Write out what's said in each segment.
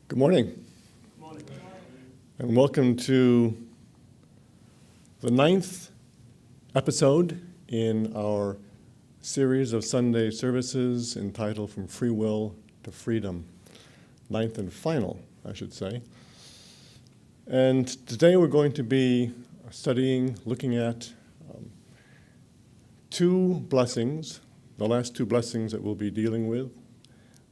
Good morning. Good morning. And welcome to the 9th episode in our series of Sunday services entitled From Free Will to Freedom. 9th and final, I should say. And today we're going to be looking at two blessings, the last two blessings that we'll be dealing with,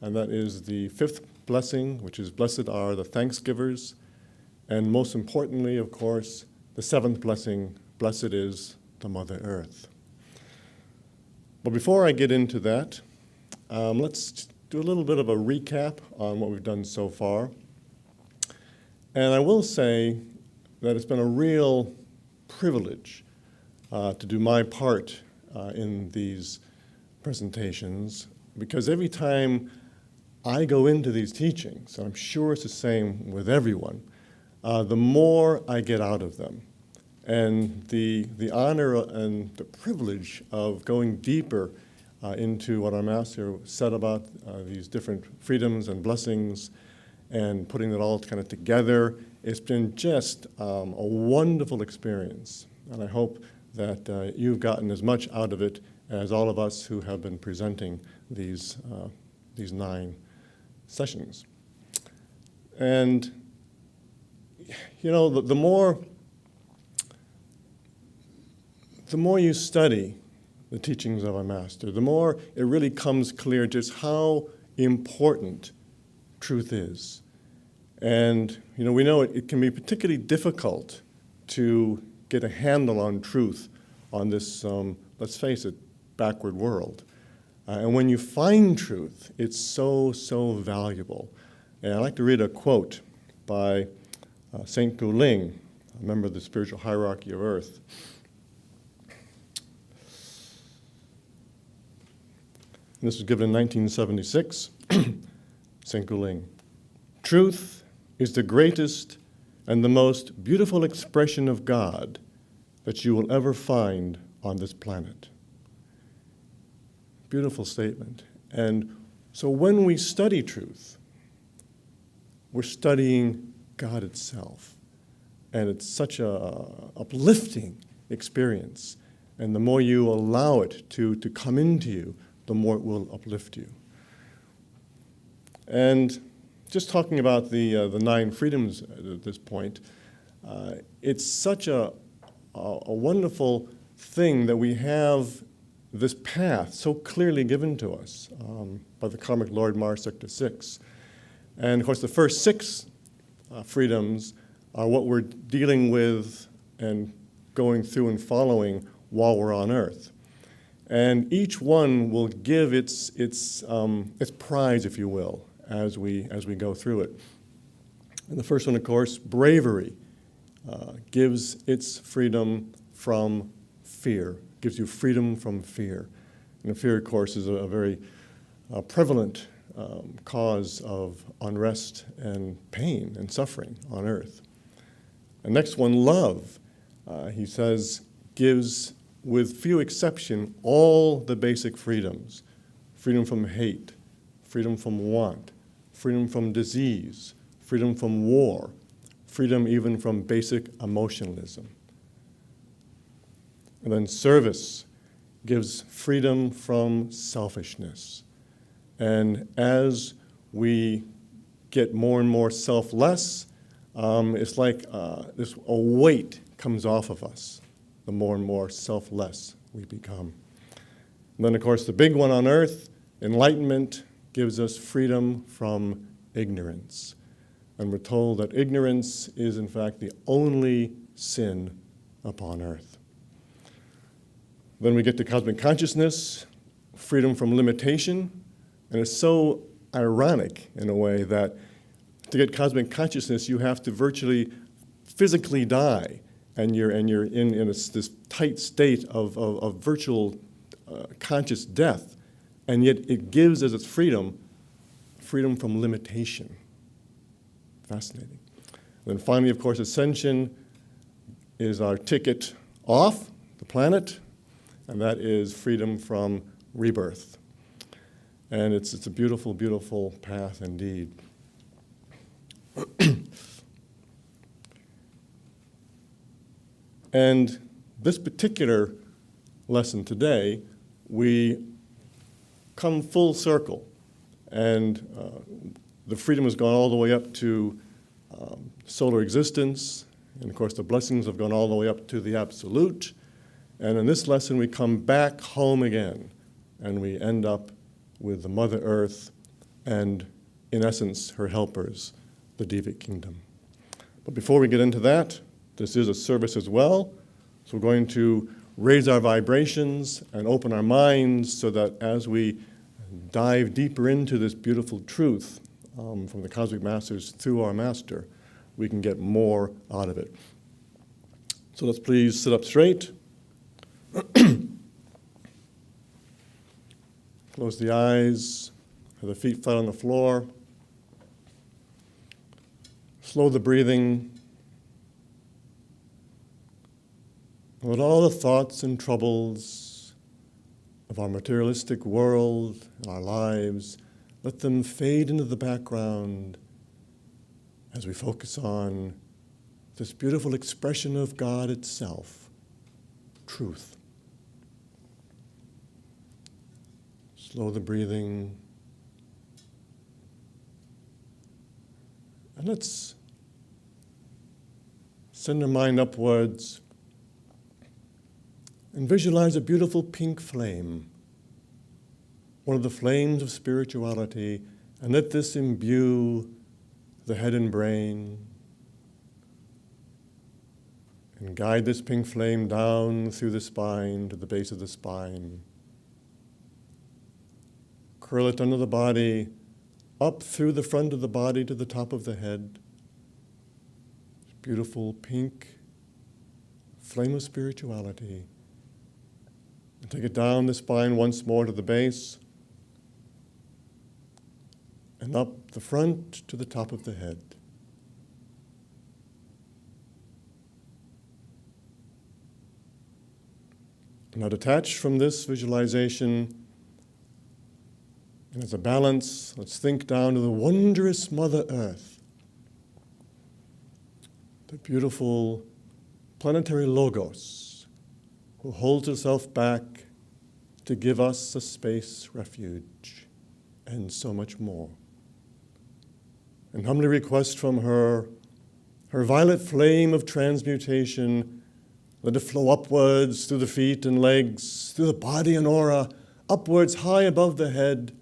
and that is the 5th blessing, which is blessed are the thanksgivers, and most importantly, of course, the 7th blessing, blessed is the Mother Earth. But before I get into that, let's do a little bit of a recap on what we've done so far. And I will say that it's been a real privilege to do my part in these presentations, because every time I go into these teachings, and I'm sure it's the same with everyone, the more I get out of them. And the honor and the privilege of going deeper into what our Master said about these different freedoms and blessings and putting it all kind of together, it's been just a wonderful experience. And I hope that you've gotten as much out of it as all of us who have been presenting these 9 sessions. And, you know, the more you study the teachings of our Master, the more it really comes clear just how important truth is. And, you know, we know it can be particularly difficult to get a handle on truth on this, let's face it, backward world. And when you find truth, it's so, so valuable. And I'd like to read a quote by St. Guling, a member of the spiritual hierarchy of Earth. And this was given in 1976. St. Guling. Truth is the greatest and the most beautiful expression of God that you will ever find on this planet. Beautiful statement. And so when we study truth, we're studying God itself. And it's such a uplifting experience. And the more you allow it to come into you, the more it will uplift you. And just talking about the 9 freedoms at this point, it's such a wonderful thing that we have this path so clearly given to us by the Karmic Lord Mars Sector 6. And of course the first 6 freedoms are what we're dealing with and going through and following while we're on Earth. And each one will give its prize, if you will, as we go through it. And the first one, of course, bravery, gives its freedom from fear. Gives you freedom from fear. And fear, of course, is a very prevalent cause of unrest and pain and suffering on Earth. The next one, love, he says, gives, with few exception, all the basic freedoms. Freedom from hate, freedom from want, freedom from disease, freedom from war, freedom even from basic emotionalism. And then service gives freedom from selfishness. And as we get more and more selfless, it's like a weight comes off of us, the more and more selfless we become. And then, of course, the big one on Earth, enlightenment, gives us freedom from ignorance. And we're told that ignorance is, in fact, the only sin upon Earth. Then we get to cosmic consciousness, freedom from limitation. And it's so ironic, in a way, that to get cosmic consciousness, you have to virtually physically die. And you're in this tight state of virtual conscious death. And yet it gives as its freedom from limitation. Fascinating. And then finally, of course, ascension is our ticket off the planet, and that is freedom from rebirth. And it's a beautiful, beautiful path indeed. And this particular lesson today, we come full circle. And the freedom has gone all the way up to solar existence. And of course, the blessings have gone all the way up to the absolute. And in this lesson, we come back home again. And we end up with the Mother Earth and, in essence, her helpers, the Devic Kingdom. But before we get into that, this is a service as well. So we're going to raise our vibrations and open our minds so that as we dive deeper into this beautiful truth from the Cosmic Masters through our Master, we can get more out of it. So let's please sit up straight. Close the eyes, have the feet flat on the floor. Slow the breathing. Let all the thoughts and troubles of our materialistic world and our lives, let them fade into the background as we focus on this beautiful expression of God itself, truth. Slow the breathing. And let's send our mind upwards and visualize a beautiful pink flame, one of the flames of spirituality, and let this imbue the head and brain, and guide this pink flame down through the spine to the base of the spine. Curl it under the body, up through the front of the body to the top of the head. Beautiful pink flame of spirituality. And take it down the spine once more to the base, and up the front to the top of the head. Now detached from this visualization, and as a balance, let's think down to the wondrous Mother Earth, the beautiful Planetary Logos, who holds herself back to give us a space refuge and so much more. And humbly request from her, her violet flame of transmutation, let it flow upwards through the feet and legs, through the body and aura, upwards high above the head.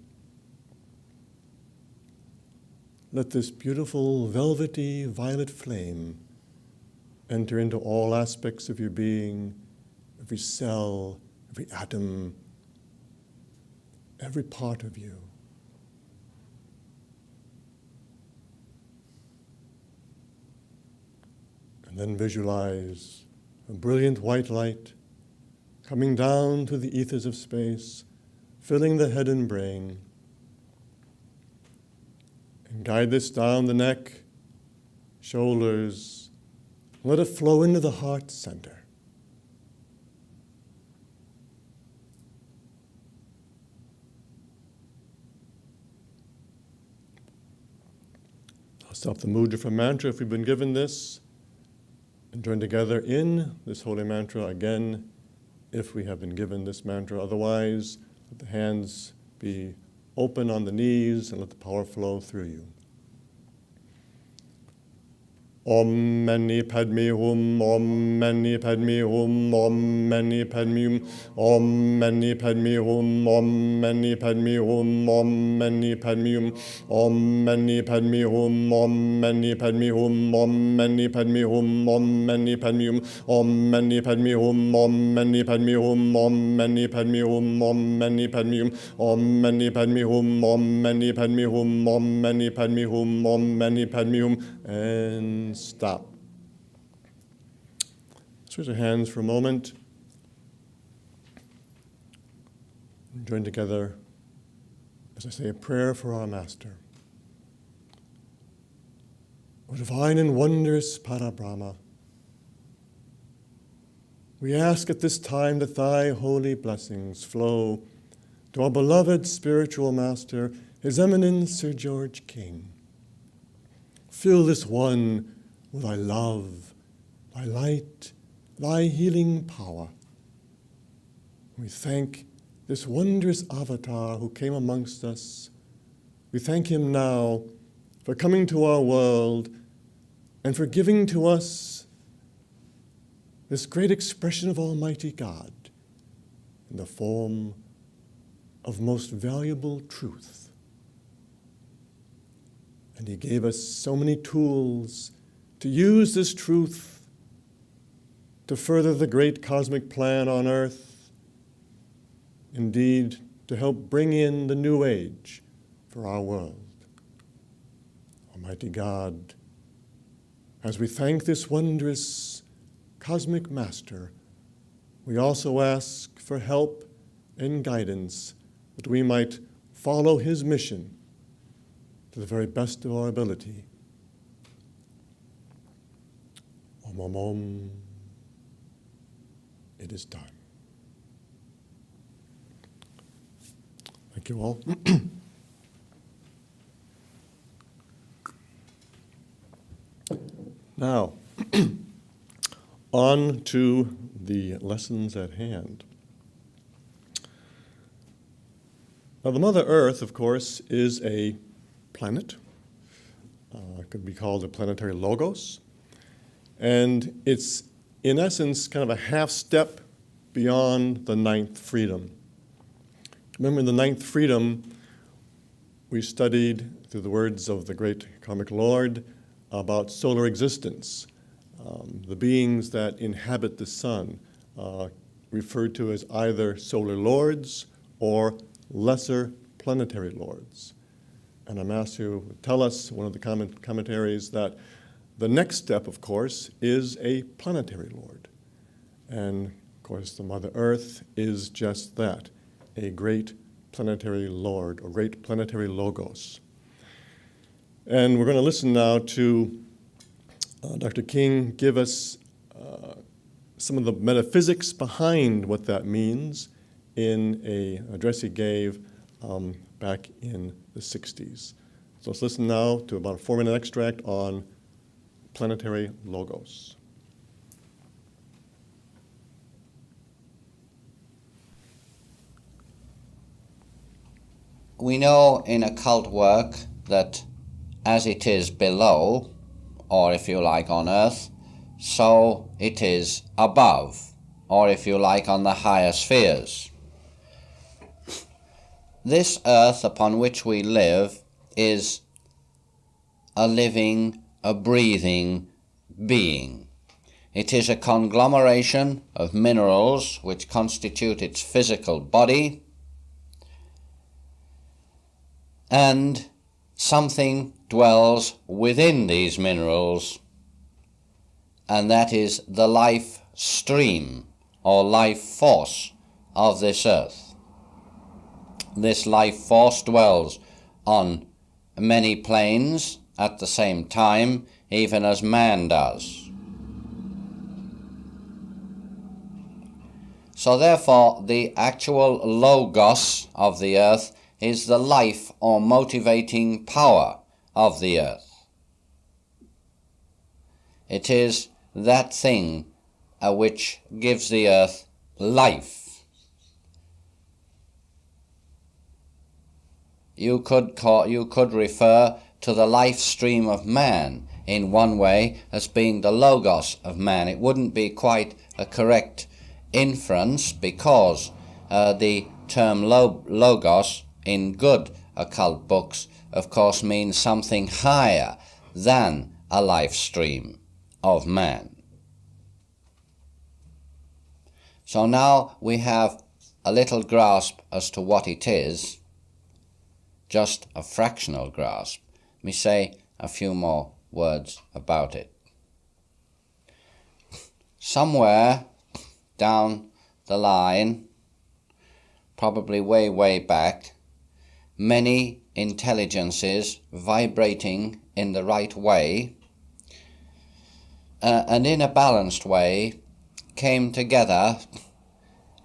Let this beautiful velvety violet flame enter into all aspects of your being, every cell, every atom, every part of you. And then visualize a brilliant white light coming down through the ethers of space, filling the head and brain. And guide this down the neck, shoulders. Let it flow into the heart center. I'll stop the mudra for mantra if we've been given this, and join together in this holy mantra again if we have been given this mantra. Otherwise, let the hands be open on the knees and let the power flow through you. Om Mani Padme Hum, Om Mani Padme Hum, Om Mani Padme Hum, Om Mani Padme Hum, Om Mani Padme Hum, Om Mani Padme Hum, Om Mani Padme Hum, Om Mani Padme Hum, Om Mani Padme Hum, Om Mani Padme Hum, Om Mani Padme Hum, Om Mani Padme Hum, Om Mani Padme Hum, Om Mani Padme Hum, Om Mani Padme Hum, Om Mani Padme Hum, Om Mani Padme Hum, Om Mani Padme Hum, and stop. Let's raise our hands for a moment. And join together as I say a prayer for our Master. O divine and wondrous Parabrahma, we ask at this time that thy holy blessings flow to our beloved spiritual Master, His Eminence Sir George King. Fill this one with thy love, thy light, thy healing power. We thank this wondrous avatar who came amongst us. We thank him now for coming to our world and for giving to us this great expression of Almighty God in the form of most valuable truth. And he gave us so many tools to use this truth to further the great cosmic plan on earth, indeed, to help bring in the new age for our world. Almighty God, as we thank this wondrous cosmic master, we also ask for help and guidance that we might follow his mission to the very best of our ability. Om Om Om. It is done. Thank you all. Now, on to the lessons at hand. Now, the Mother Earth, of course, is a planet. It could be called a planetary logos. And it's, in essence, kind of a half step beyond the ninth freedom. Remember, in the ninth freedom, we studied, through the words of the great karmic Lord, about solar existence, the beings that inhabit the sun, referred to as either solar lords or lesser planetary lords. And I'm asked to tell us, one of the commentaries, that the next step, of course, is a planetary lord. And, of course, the Mother Earth is just that, a great planetary lord, or great planetary logos. And we're going to listen now to Dr. King give us some of the metaphysics behind what that means in an address he gave back in the 60s. So let's listen now to about a 4-minute extract on planetary logos. We know in occult work that as it is below, or if you like on earth, so it is above, or if you like on the higher spheres. This earth upon which we live is a living, a breathing being. It is a conglomeration of minerals which constitute its physical body, and something dwells within these minerals, and that is the life stream or life force of this earth. This life force dwells on many planes at the same time, even as man does. So therefore, the actual logos of the earth is the life or motivating power of the earth. It is that thing which gives the earth life. You could refer to the life stream of man in one way as being the logos of man. It wouldn't be quite a correct inference, because the term logos in good occult books, of course, means something higher than a life stream of man. So now we have a little grasp as to what it is, just a fractional grasp. Let me say a few more words about it. Somewhere down the line, probably way, way back, many intelligences vibrating in the right way and in a balanced way came together,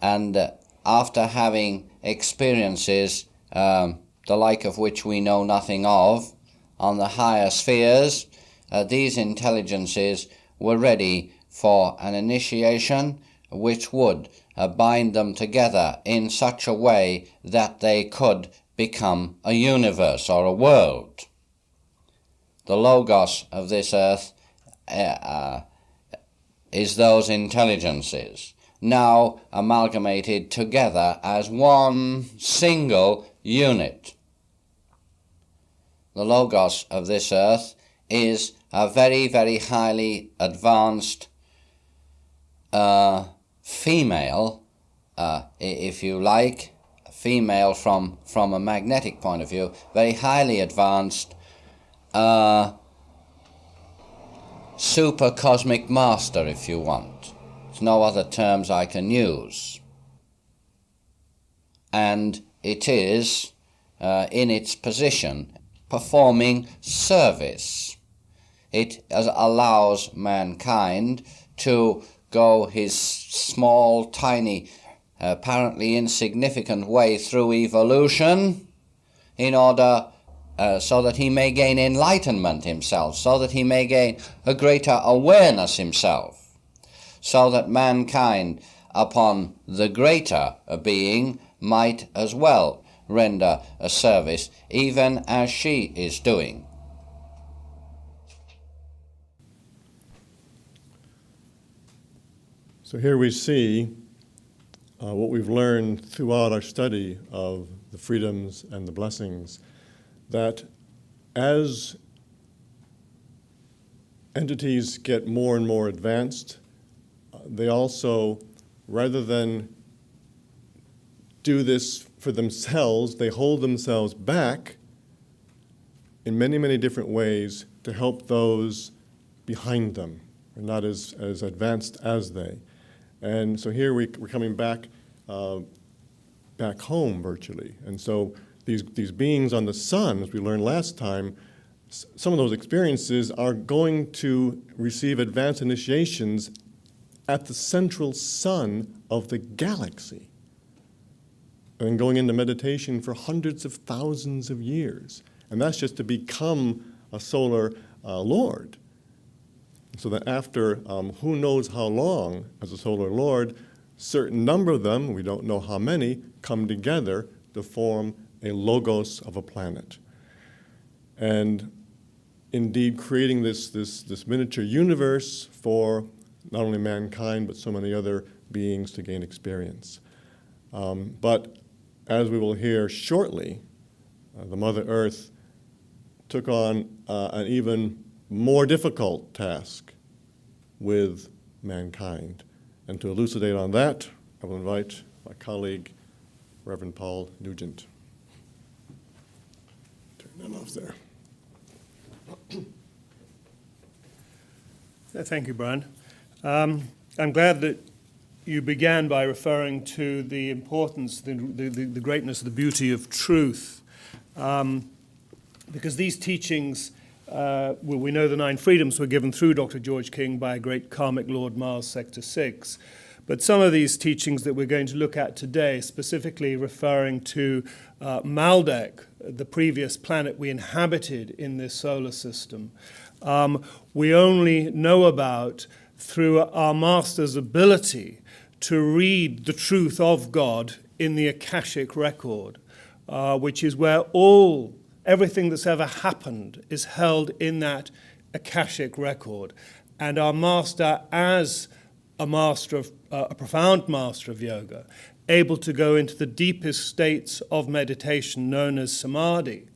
and after having experiences the like of which we know nothing of on the higher spheres, these intelligences were ready for an initiation which would bind them together in such a way that they could become a universe or a world. The Logos of this earth is those intelligences, now amalgamated together as one single unit. The Logos of this earth is a very, very highly advanced female, if you like, female from a magnetic point of view, very highly advanced super cosmic master, if you want. There's no other terms I can use. And it is, in its position, performing service. It allows mankind to go his small, tiny, apparently insignificant way through evolution in order so that he may gain enlightenment himself, so that he may gain a greater awareness himself, so that mankind upon the greater being might as well render a service, even as she is doing. So here we see what we've learned throughout our study of the freedoms and the blessings, that as entities get more and more advanced, they also, rather than do this for themselves, they hold themselves back in many, many different ways to help those behind them, or not as advanced as they. And so here we're coming back back home virtually. And so these beings on the sun, as we learned last time, some of those experiences are going to receive advanced initiations at the central sun of the galaxy, and going into meditation for hundreds of thousands of years. And that's just to become a solar lord. So that after who knows how long as a solar lord, certain number of them, we don't know how many, come together to form a logos of a planet. And indeed creating this miniature universe for not only mankind, but so many other beings to gain experience. But as we will hear shortly, the Mother Earth took on an even more difficult task with mankind. And to elucidate on that, I will invite my colleague, Reverend Paul Nugent. Turn that off there. Thank you, Brian. I'm glad that you began by referring to the importance, the greatness, the beauty of truth, because these teachings, we know the 9 freedoms were given through Dr. George King by a great karmic Lord Mars, Sector 6. But some of these teachings that we're going to look at today, specifically referring to Maldek, the previous planet we inhabited in this solar system, we only know about through our master's ability to read the truth of God in the Akashic record, which is where everything that's ever happened is held in that Akashic record. And our master, as a profound master of yoga, able to go into the deepest states of meditation known as samadhi,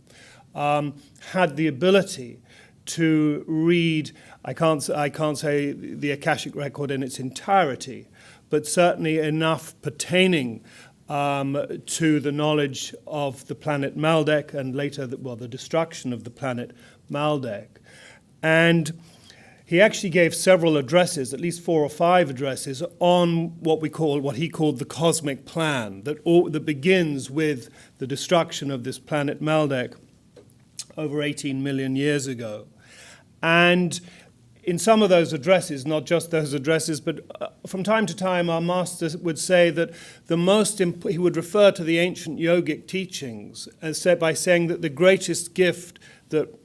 had the ability to read, I can't say the Akashic record in its entirety, but certainly enough pertaining to the knowledge of the planet Maldek and later, the destruction of the planet Maldek. And he actually gave several addresses, at least 4 or 5 addresses, on what he called the cosmic plan, that begins with the destruction of this planet Maldek over 18 million years ago. And in some of those addresses, not just those addresses, but from time to time our master would say that he would refer to the ancient yogic teachings by saying that the greatest gift that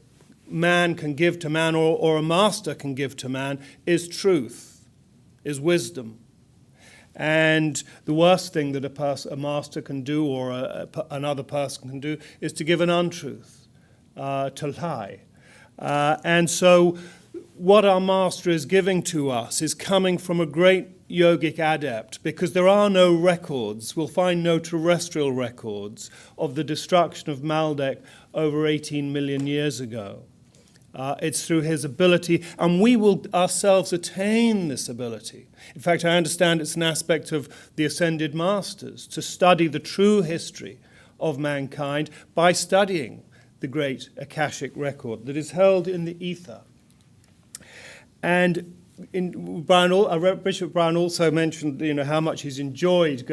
man can give to man, or a master can give to man, is truth. is wisdom. And the worst thing that a master can do, or another person can do, is to give an untruth, to lie. And so what our master is giving to us is coming from a great yogic adept, because there are no records, we'll find no terrestrial records of the destruction of Maldek over 18 million years ago. It's through his ability, and we will ourselves attain this ability. In fact, I understand it's an aspect of the Ascended Masters to study the true history of mankind by studying the great Akashic record that is held in the ether. And Bishop Brown also mentioned, how much he's enjoyed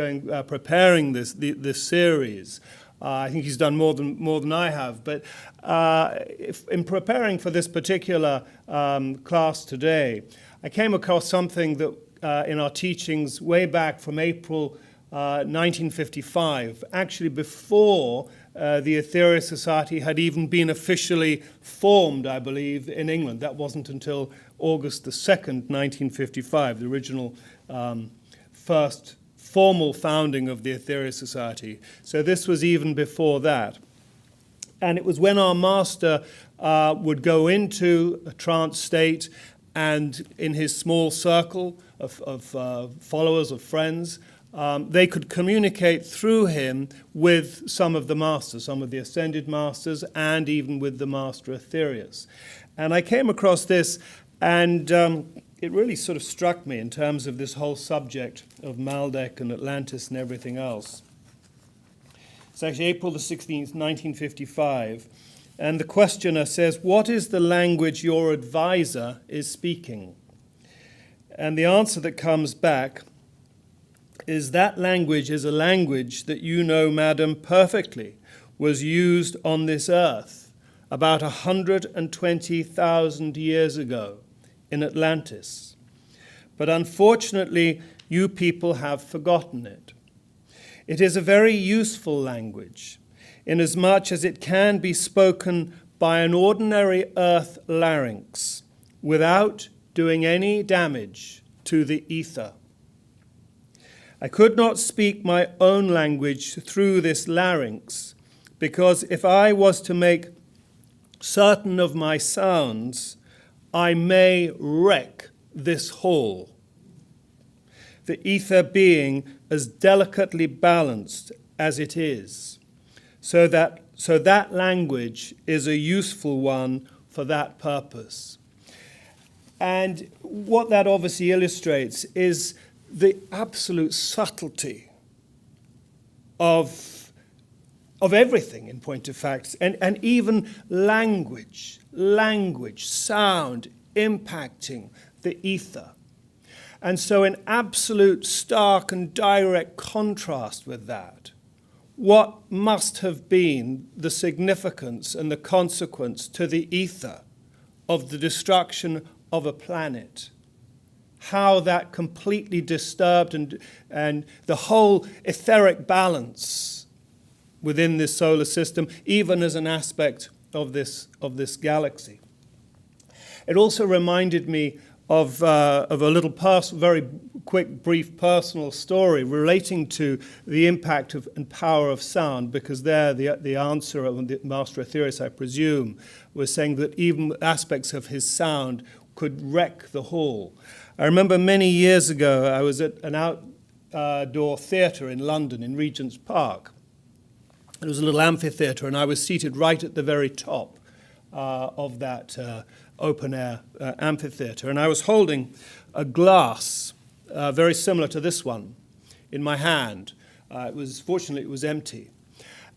preparing this series. I think he's done more than I have. But in preparing for this particular class today, I came across something that in our teachings way back from April 1955, actually before the Aetherius Society had even been officially formed, I believe, in England. That wasn't until August the 2nd, 1955, the original first formal founding of the Aetherius Society. So this was even before that. And it was when our master would go into a trance state, and in his small circle of followers, of friends, they could communicate through him with some of the masters, some of the ascended masters, and even with the master Aetherius. And I came across this, and it really sort of struck me in terms of this whole subject of Maldek and Atlantis and everything else. It's actually April the 16th, 1955, and the questioner says, "What is the language your advisor is speaking?" And the answer that comes back is, "That language is a language that you know, madam, perfectly, was used on this earth about 120,000 years ago in Atlantis. But unfortunately, you people have forgotten it. It is a very useful language, inasmuch as it can be spoken by an ordinary earth larynx without doing any damage to the ether. I could not speak my own language through this larynx, because if I was to make certain of my sounds, I may wreck this hall, the ether being as delicately balanced as it is, so that language is a useful one for that purpose." And what that obviously illustrates is the absolute subtlety of everything, in point of fact, and even language, sound, impacting the ether. And so in absolute stark and direct contrast with that, what must have been the significance and the consequence to the ether of the destruction of a planet? How that completely disturbed and the whole etheric balance within this solar system, even as an aspect of this galaxy. It also reminded me of a little very quick, brief personal story relating to the impact and power of sound, because there the answer of the Master Aetherius, I presume, was saying that even aspects of his sound could wreck the hall. I remember many years ago I was at an outdoor theatre in London, in Regent's Park. It was a little amphitheatre, and I was seated right at the very top of that open-air amphitheatre. And I was holding a glass very similar to this one in my hand. Fortunately, it was empty.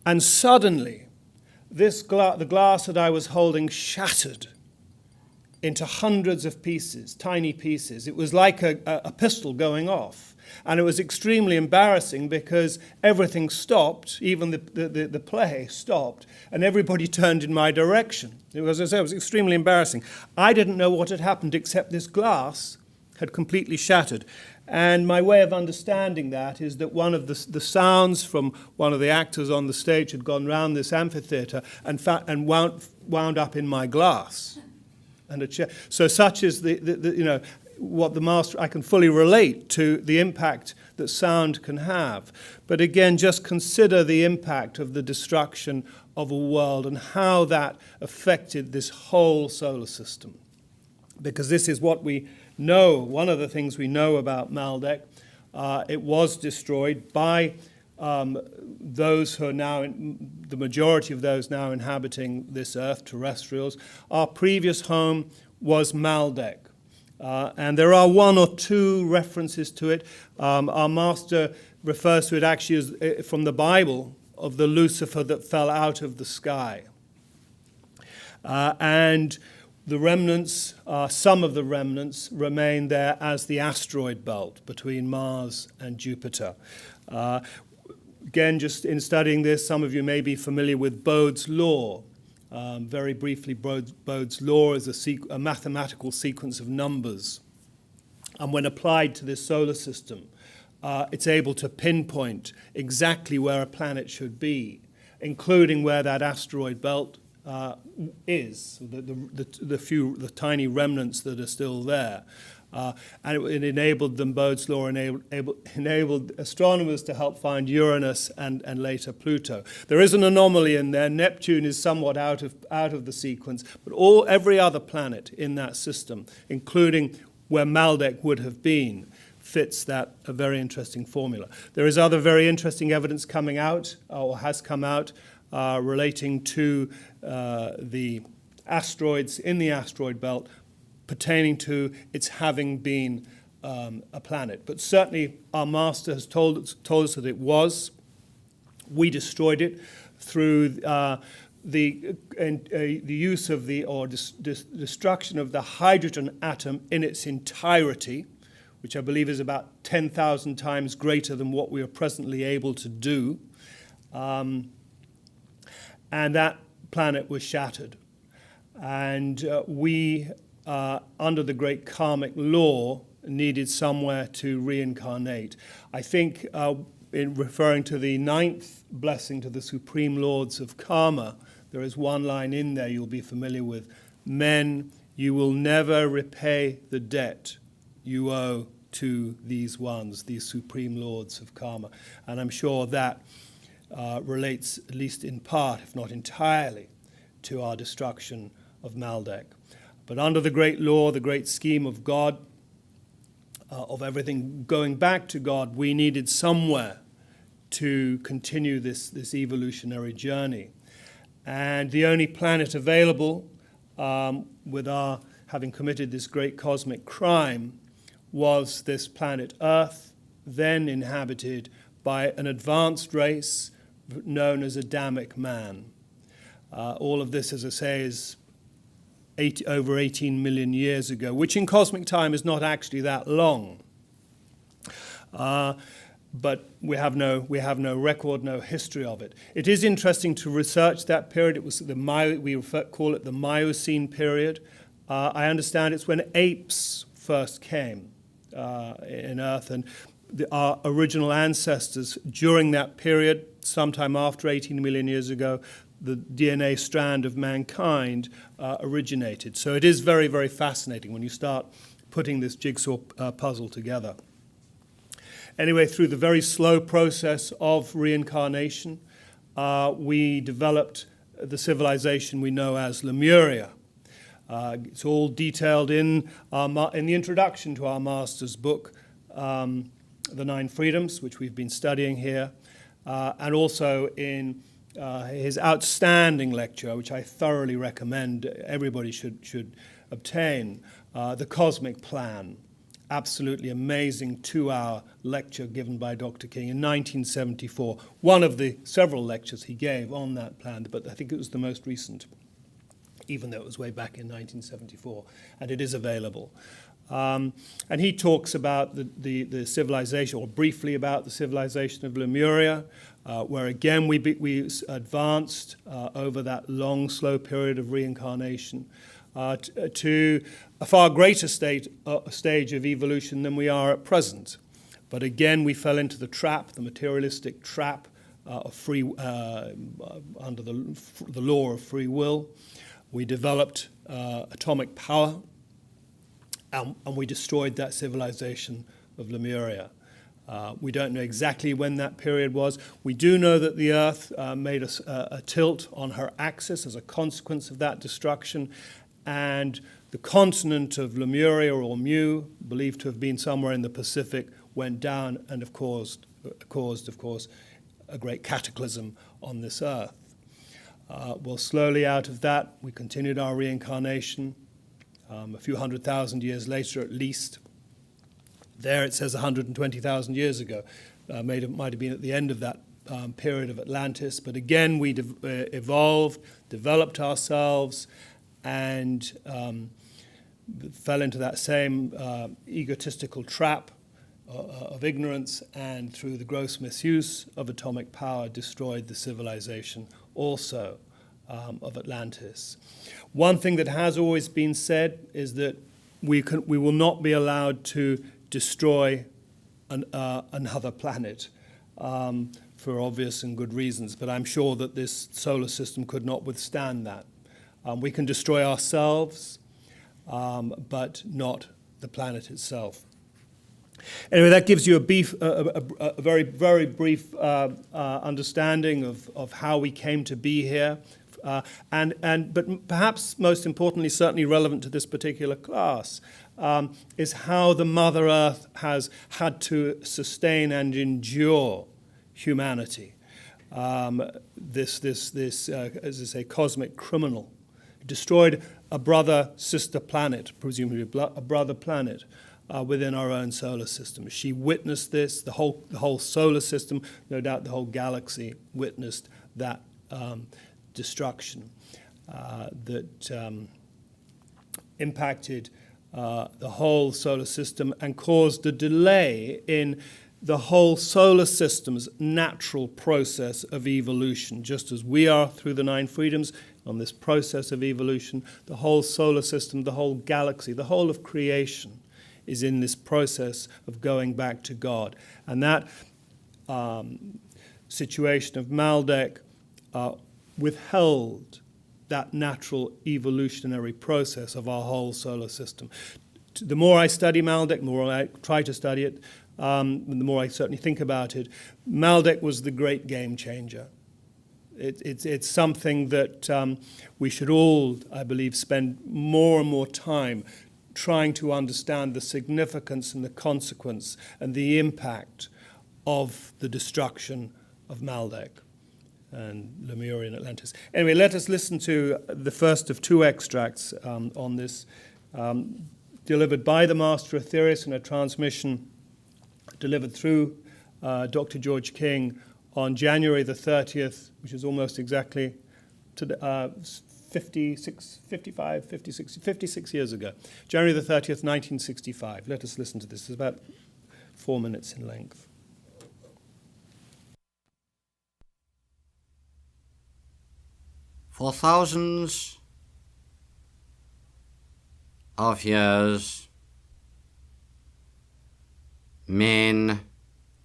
And suddenly, the glass that I was holding shattered into hundreds of pieces, tiny pieces. It was like a pistol going off. And it was extremely embarrassing because everything stopped, even the play stopped, and everybody turned in my direction. It was extremely embarrassing. I didn't know what had happened except this glass had completely shattered. And my way of understanding that is that one of the sounds from one of the actors on the stage had gone round this amphitheatre and wound up in my glass. And so such is what the master, I can fully relate to the impact that sound can have. But again, just consider the impact of the destruction of a world and how that affected this whole solar system. Because this is what we know, one of the things we know about Maldek. It was destroyed by those who are now, the majority of those now inhabiting this earth, terrestrials. Our previous home was Maldek. And there are one or two references to it. Our master refers to it actually as, from the Bible, of the Lucifer that fell out of the sky. And the remnants, some of the remnants, remain there as the asteroid belt between Mars and Jupiter. Again, just in studying this, some of you may be familiar with Bode's law. Very briefly, Bode's law is a mathematical sequence of numbers. And when applied to this solar system, it's able to pinpoint exactly where a planet should be, including where that asteroid belt is, the tiny remnants that are still there. And it enabled them, Bode's law enabled astronomers to help find Uranus and later Pluto. There is an anomaly in there. Neptune is somewhat out of the sequence, but every other planet in that system, including where Maldek would have been, fits that a very interesting formula. There is other very interesting evidence coming out, or has come out, relating to the asteroids in the asteroid belt, pertaining to its having been a planet. But certainly our master has told us that it was. We destroyed it through the use of destruction of the hydrogen atom in its entirety, which I believe is about 10,000 times greater than what we are presently able to do. And that planet was shattered. And we, under the great karmic law, needed somewhere to reincarnate. I think, in referring to the 9th blessing to the Supreme Lords of Karma, there is one line in there you'll be familiar with. Men, you will never repay the debt you owe to these ones, these Supreme Lords of Karma. And I'm sure that relates, at least in part, if not entirely, to our destruction of Maldek. But under the great law, the great scheme of God, of everything going back to God, we needed somewhere to continue this evolutionary journey. And the only planet available, with our having committed this great cosmic crime, was this planet Earth, then inhabited by an advanced race known as Adamic man. All of this, as I say, is over 18 million years ago, which in cosmic time is not actually that long. But we have no record, no history of it. It is interesting to research that period. It was call it the Miocene period. I understand it's when apes first came in Earth, and our original ancestors during that period, sometime after 18 million years ago, the DNA strand of mankind originated. So it is very, very fascinating when you start putting this jigsaw puzzle together. Anyway, through the very slow process of reincarnation, we developed the civilization we know as Lemuria. It's all detailed in the introduction to our master's book, The 9 Freedoms, which we've been studying here, and also in his outstanding lecture, which I thoroughly recommend everybody should obtain, The Cosmic Plan. Absolutely amazing 2-hour lecture given by Dr. King in 1974. One of the several lectures he gave on that plan, but I think it was the most recent, even though it was way back in 1974, and it is available. And he talks about the civilization, or briefly about the civilization of Lemuria, where again we advanced over that long, slow period of reincarnation to a far greater stage of evolution than we are at present. But again, we fell into the trap, the materialistic trap of under the law of free will. We developed atomic power, and we destroyed that civilization of Lemuria. We don't know exactly when that period was. We do know that the Earth made a tilt on her axis as a consequence of that destruction, and the continent of Lemuria, or Mu, believed to have been somewhere in the Pacific, went down and caused, of course, a great cataclysm on this Earth. Well, slowly out of that, we continued our reincarnation. A few 100,000 years later, at least. There it says 120,000 years ago. Might have been at the end of that period of Atlantis. But again, we evolved, developed ourselves, and fell into that same egotistical trap of ignorance, and through the gross misuse of atomic power, destroyed the civilization also of Atlantis. One thing that has always been said is that we will not be allowed to destroy another planet for obvious and good reasons, but I'm sure that this solar system could not withstand that. We can destroy ourselves, but not the planet itself. Anyway, that gives you a very, very brief understanding of how we came to be here. But perhaps most importantly, certainly relevant to this particular class, is how the Mother Earth has had to sustain and endure humanity. This as I say, cosmic criminal, destroyed a brother-sister planet, presumably a brother planet, within our own solar system. She witnessed this. The whole solar system, no doubt the whole galaxy, witnessed that destruction that impacted the whole solar system and caused a delay in the whole solar system's natural process of evolution. Just as we are through the 9 freedoms on this process of evolution, the whole solar system, the whole galaxy, the whole of creation is in this process of going back to God. And that situation of Maldek withheld that natural evolutionary process of our whole solar system. The more I study Maldek, the more I try to study it, the more I certainly think about it, Maldek was the great game changer. It's something that we should all, I believe, spend more and more time trying to understand the significance and the consequence and the impact of the destruction of Maldek and Lemuria and Atlantis. Anyway, let us listen to the first of 2 extracts on this, delivered by the Master Aetherius in a transmission delivered through Dr. George King on January the 30th, which is almost exactly 56 years ago. January the 30th, 1965. Let us listen to this. It's about 4 minutes in length. For thousands of years, man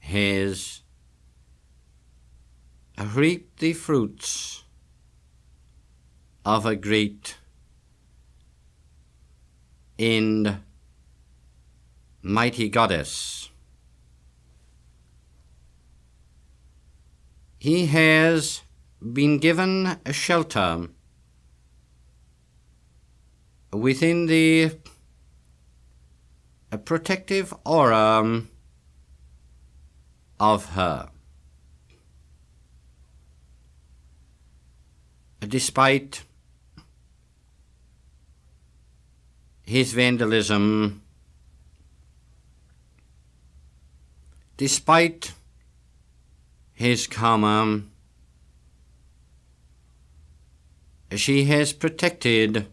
has reaped the fruits of a great and mighty goddess. He has been given a shelter within the protective aura of her. Despite his vandalism, despite his karma, she has protected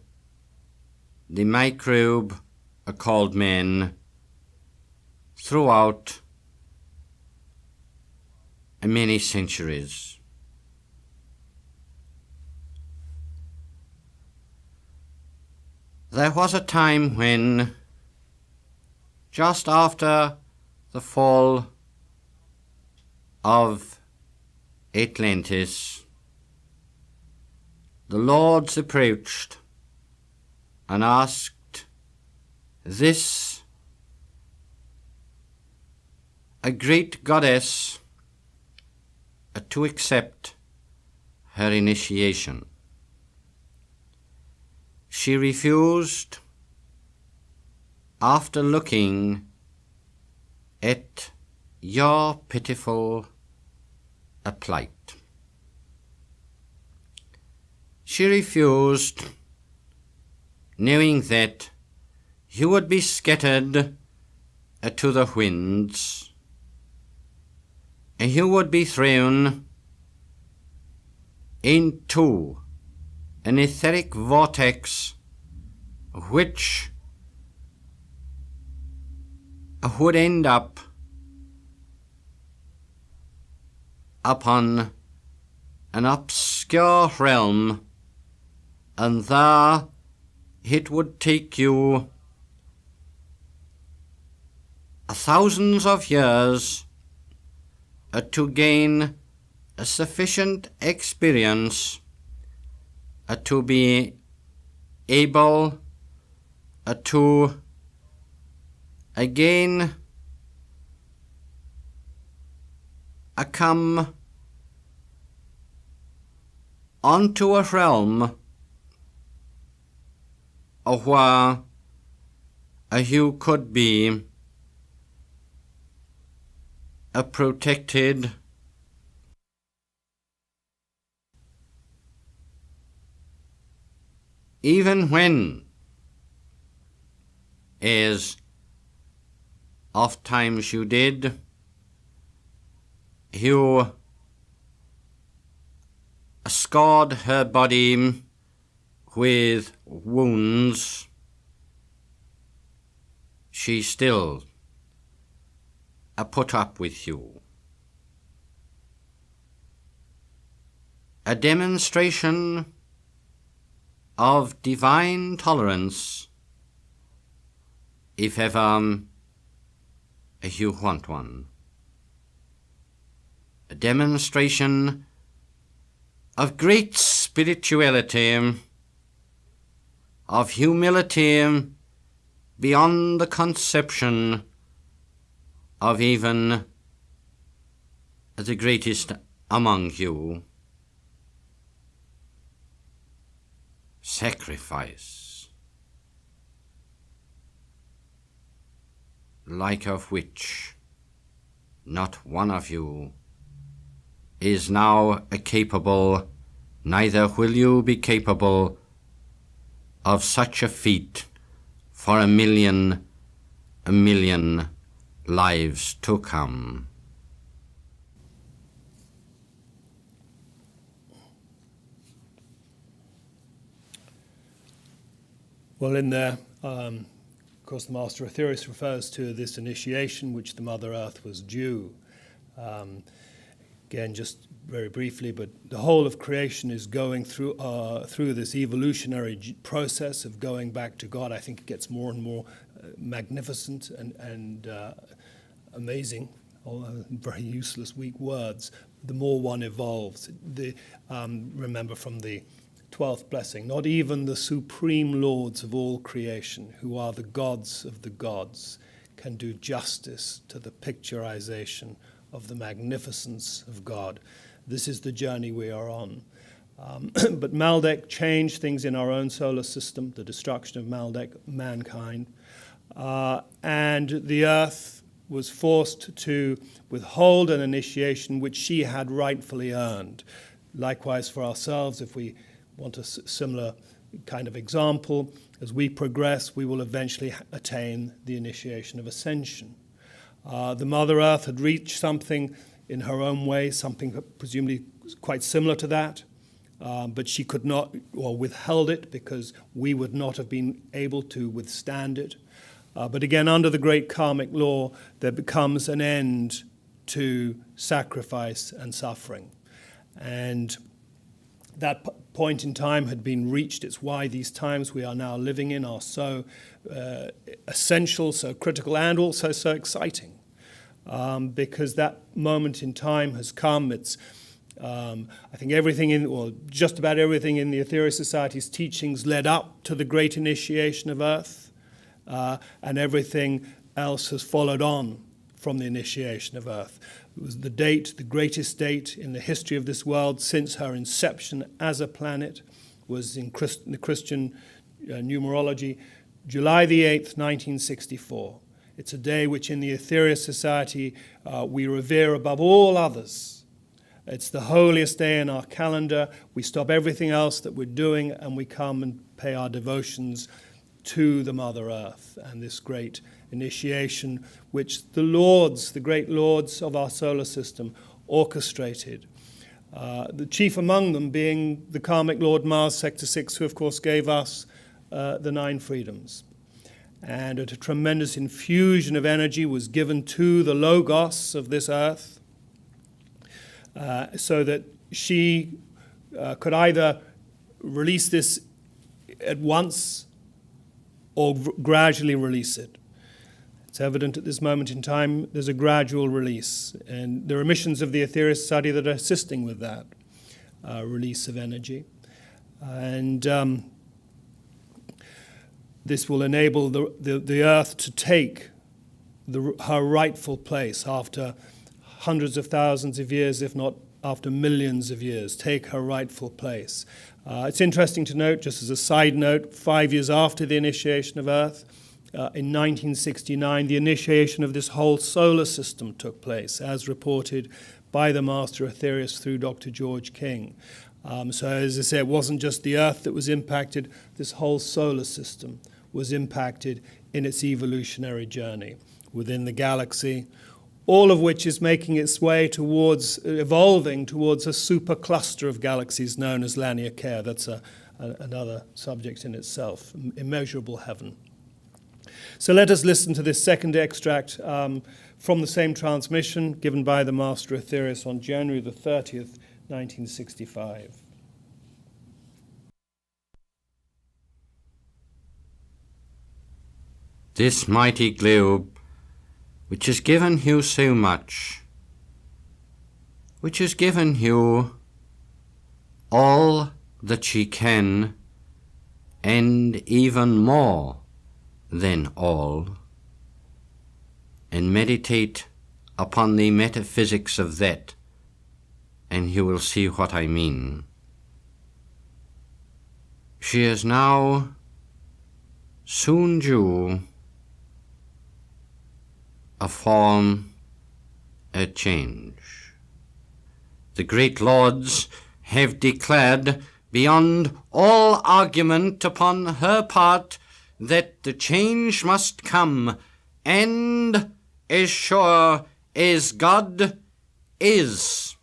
the microbe called man throughout many centuries. There was a time when, just after the fall of Atlantis, the lords approached and asked this, a great goddess, to accept her initiation. She refused after looking at your pitiful plight. She refused, knowing that you would be scattered to the winds, and you would be thrown into an etheric vortex which would end up upon an obscure realm, and there it would take you thousands of years to gain a sufficient experience to be able to again come onto a realm where you could be protected even when, as oft times you did, you scarred her body with wounds, she still put up with you. A demonstration of divine tolerance, if ever you want one. A demonstration of great spirituality, of humility beyond the conception of even the greatest among you. Sacrifice, like of which not one of you is now capable, neither will you be capable of such a feat for a million lives to come. Well, in there, of course, the Master Aetherius refers to this initiation which the Mother Earth was due. Again, just very briefly, but the whole of creation is going through this evolutionary process of going back to God. I think it gets more and more magnificent and amazing, all very useless, weak words, the more one evolves. Remember from the 12th blessing, not even the supreme lords of all creation, who are the gods of the gods, can do justice to the picturization of the magnificence of God. This is the journey we are on. But Maldek changed things in our own solar system, the destruction of Maldek, mankind, and the Earth was forced to withhold an initiation which she had rightfully earned. Likewise for ourselves, if we want a similar kind of example, as we progress, we will eventually attain the initiation of ascension. The Mother Earth had reached something in her own way, something presumably quite similar to that, but she could not, or withheld it, because we would not have been able to withstand it. But again, under the great karmic law, there becomes an end to sacrifice and suffering. And that point in time had been reached. It's why these times we are now living in are so essential, so critical, and also so exciting. Because that moment in time has come. It's, I think just about everything in the Aetherius Society's teachings led up to the great initiation of Earth. and everything else has followed on from the initiation of Earth. It was the greatest date in the history of this world since her inception as a planet, was in the Christian numerology, July the 8th, 1964. It's a day which in the Aetherius Society we revere above all others. It's the holiest day in our calendar. We stop everything else that we're doing and we come and pay our devotions to the Mother Earth and this great initiation which the great lords of our solar system orchestrated. The chief among them being the karmic Lord Mars, Sector 6, who of course gave us the 9 freedoms. And a tremendous infusion of energy was given to the Logos of this earth so that she could either release this at once or gradually release it. It's evident at this moment in time there's a gradual release, and there are missions of the Aetherius Society that are assisting with that release of energy. And this will enable the Earth to take her rightful place after hundreds of thousands of years, if not after millions of years, take her rightful place. It's interesting to note, just as a side note, 5 years after the initiation of Earth, in 1969, the initiation of this whole solar system took place, as reported by the Master Aetherius through Dr. George King. So as I say, it wasn't just the Earth that was impacted, this whole solar system was impacted in its evolutionary journey within the galaxy, all of which is making its way evolving towards a supercluster of galaxies known as Laniakea. That's another subject in itself, immeasurable heaven. So let us listen to this second extract from the same transmission given by the Master Aetherius on January the 30th, 1965. This mighty globe, which has given you so much, which has given you all that she can, and even more than all, and meditate upon the metaphysics of that, and you will see what I mean. She is now soon due a form, a change. The great lords have declared beyond all argument upon her part that the change must come, and as sure as God is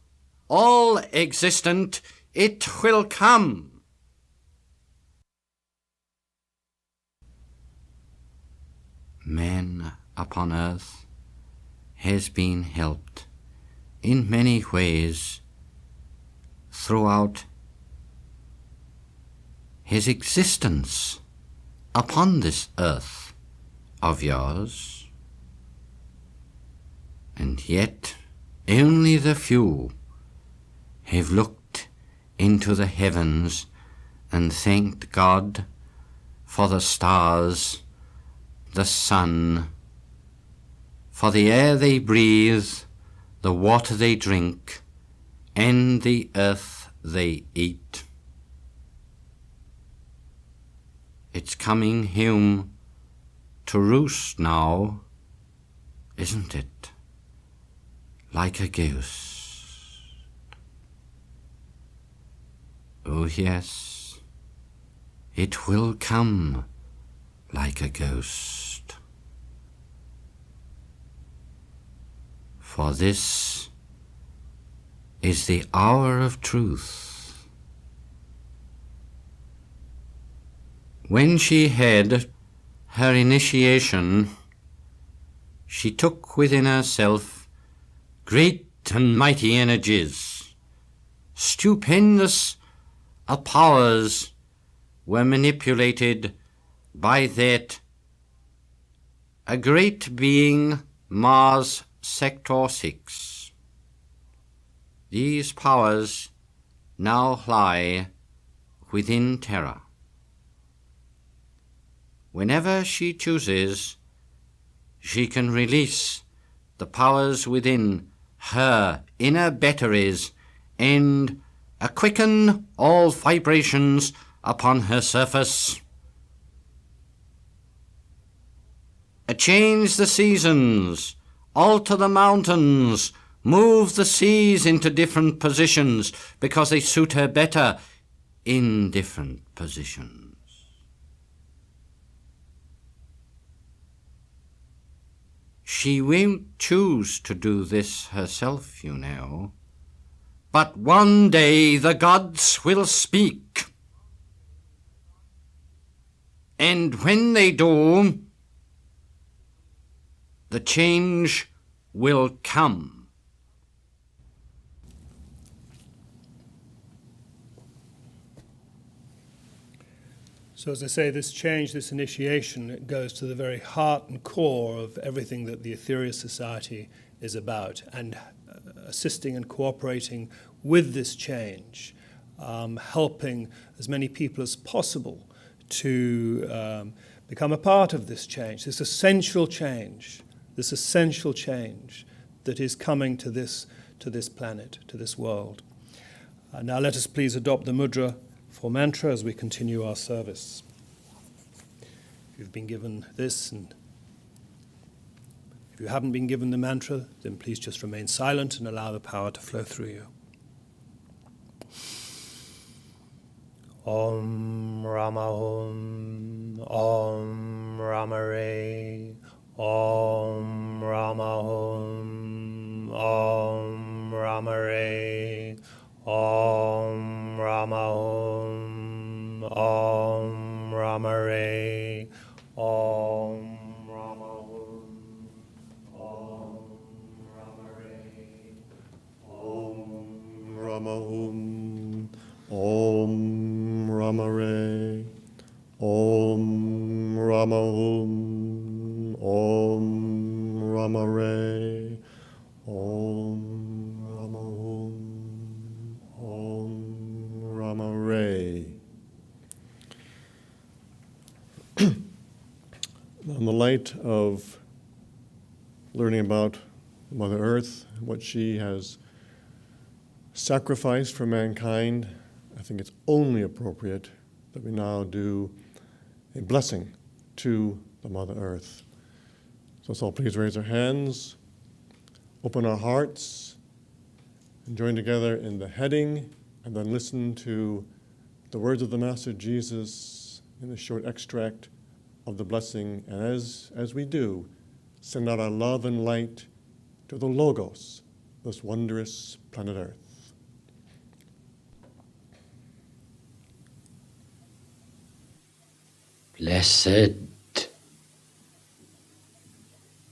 all existent, it will come. Man upon earth has been helped in many ways throughout his existence upon this earth of yours, and yet only the few have looked into the heavens and thanked God for the stars, the sun, for the air they breathe, the water they drink, and the earth they eat. It's coming home to roost now, isn't it? Like a ghost. Oh yes, it will come like a ghost. For this is the hour of truth. When she had her initiation, she took within herself great and mighty energies. Stupendous powers were manipulated by that a great being, Mars Sector 6. These powers now lie within Terra. whenever she chooses, she can release the powers within her inner batteries and quicken all vibrations upon her surface. Change the seasons, alter the mountains, move the seas into different positions because they suit her better in different positions. She won't choose to do this herself, you know, but one day the gods will speak. And when they do, the change will come. So as I say, this change, this initiation, it goes to the very heart and core of everything that the Aetherius Society is about, and assisting and cooperating with this change, helping as many people as possible to become a part of this change, this essential change that is coming to this planet, to this world. Now let us please adopt the mudra for mantra as we continue our service. If you've been given this, and if you haven't been given the mantra, then please just remain silent and allow the power to flow through you. Om Rama Om, Om Rama Re, Om Rama Om, Om Rama Re, Om Rama Om, Om Rama Re, Om Rama Om, Om Rama Re, Om Rama Hum, Om Rama Re, Om Rama Hum, Om Rama Re, Om Rama Hum, Om Rama Re. In the light of learning about Mother Earth, what she has sacrificed for mankind, I think it's only appropriate that we now do a blessing to the Mother Earth. So let's all please raise our hands, open our hearts, and join together in the heading, and then listen to the words of the Master Jesus in the short extract of the blessing. And as we do, send out our love and light to the Logos, this wondrous planet Earth. Blessed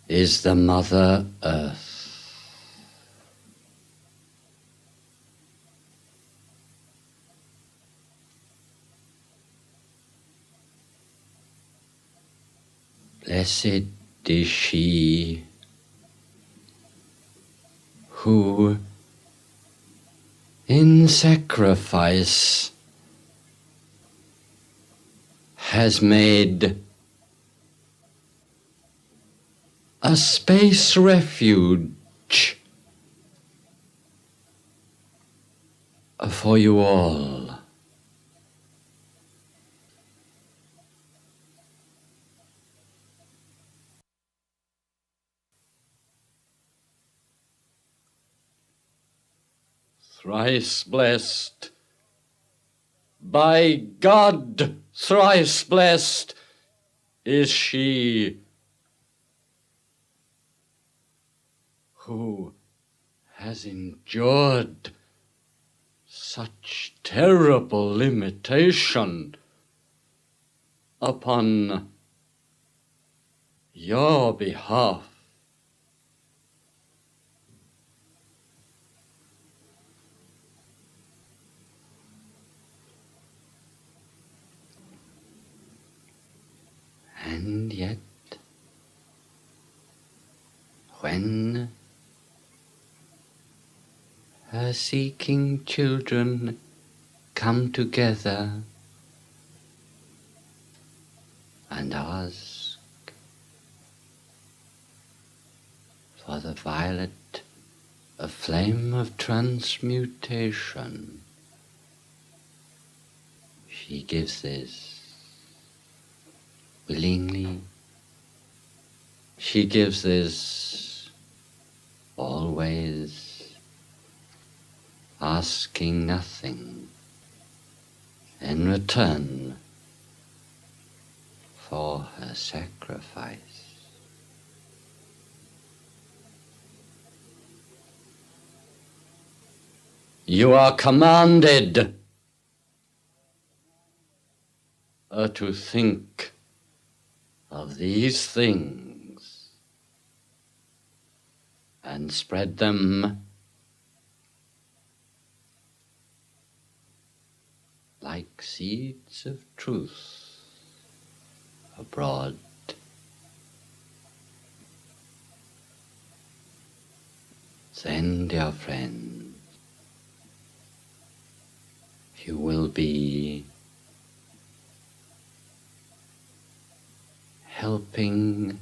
is the Mother Earth. Blessed is she who, in sacrifice, has made a space refuge for you all. Thrice blessed, by God, thrice blessed is she who has endured such terrible limitation upon your behalf. And yet, when her seeking children come together and ask for the violet, a flame of transmutation. She gives this willingly. She gives this always, asking nothing in return for her sacrifice. You are commanded to think of these things and spread them like seeds of truth abroad. Then, dear friends, you will be helping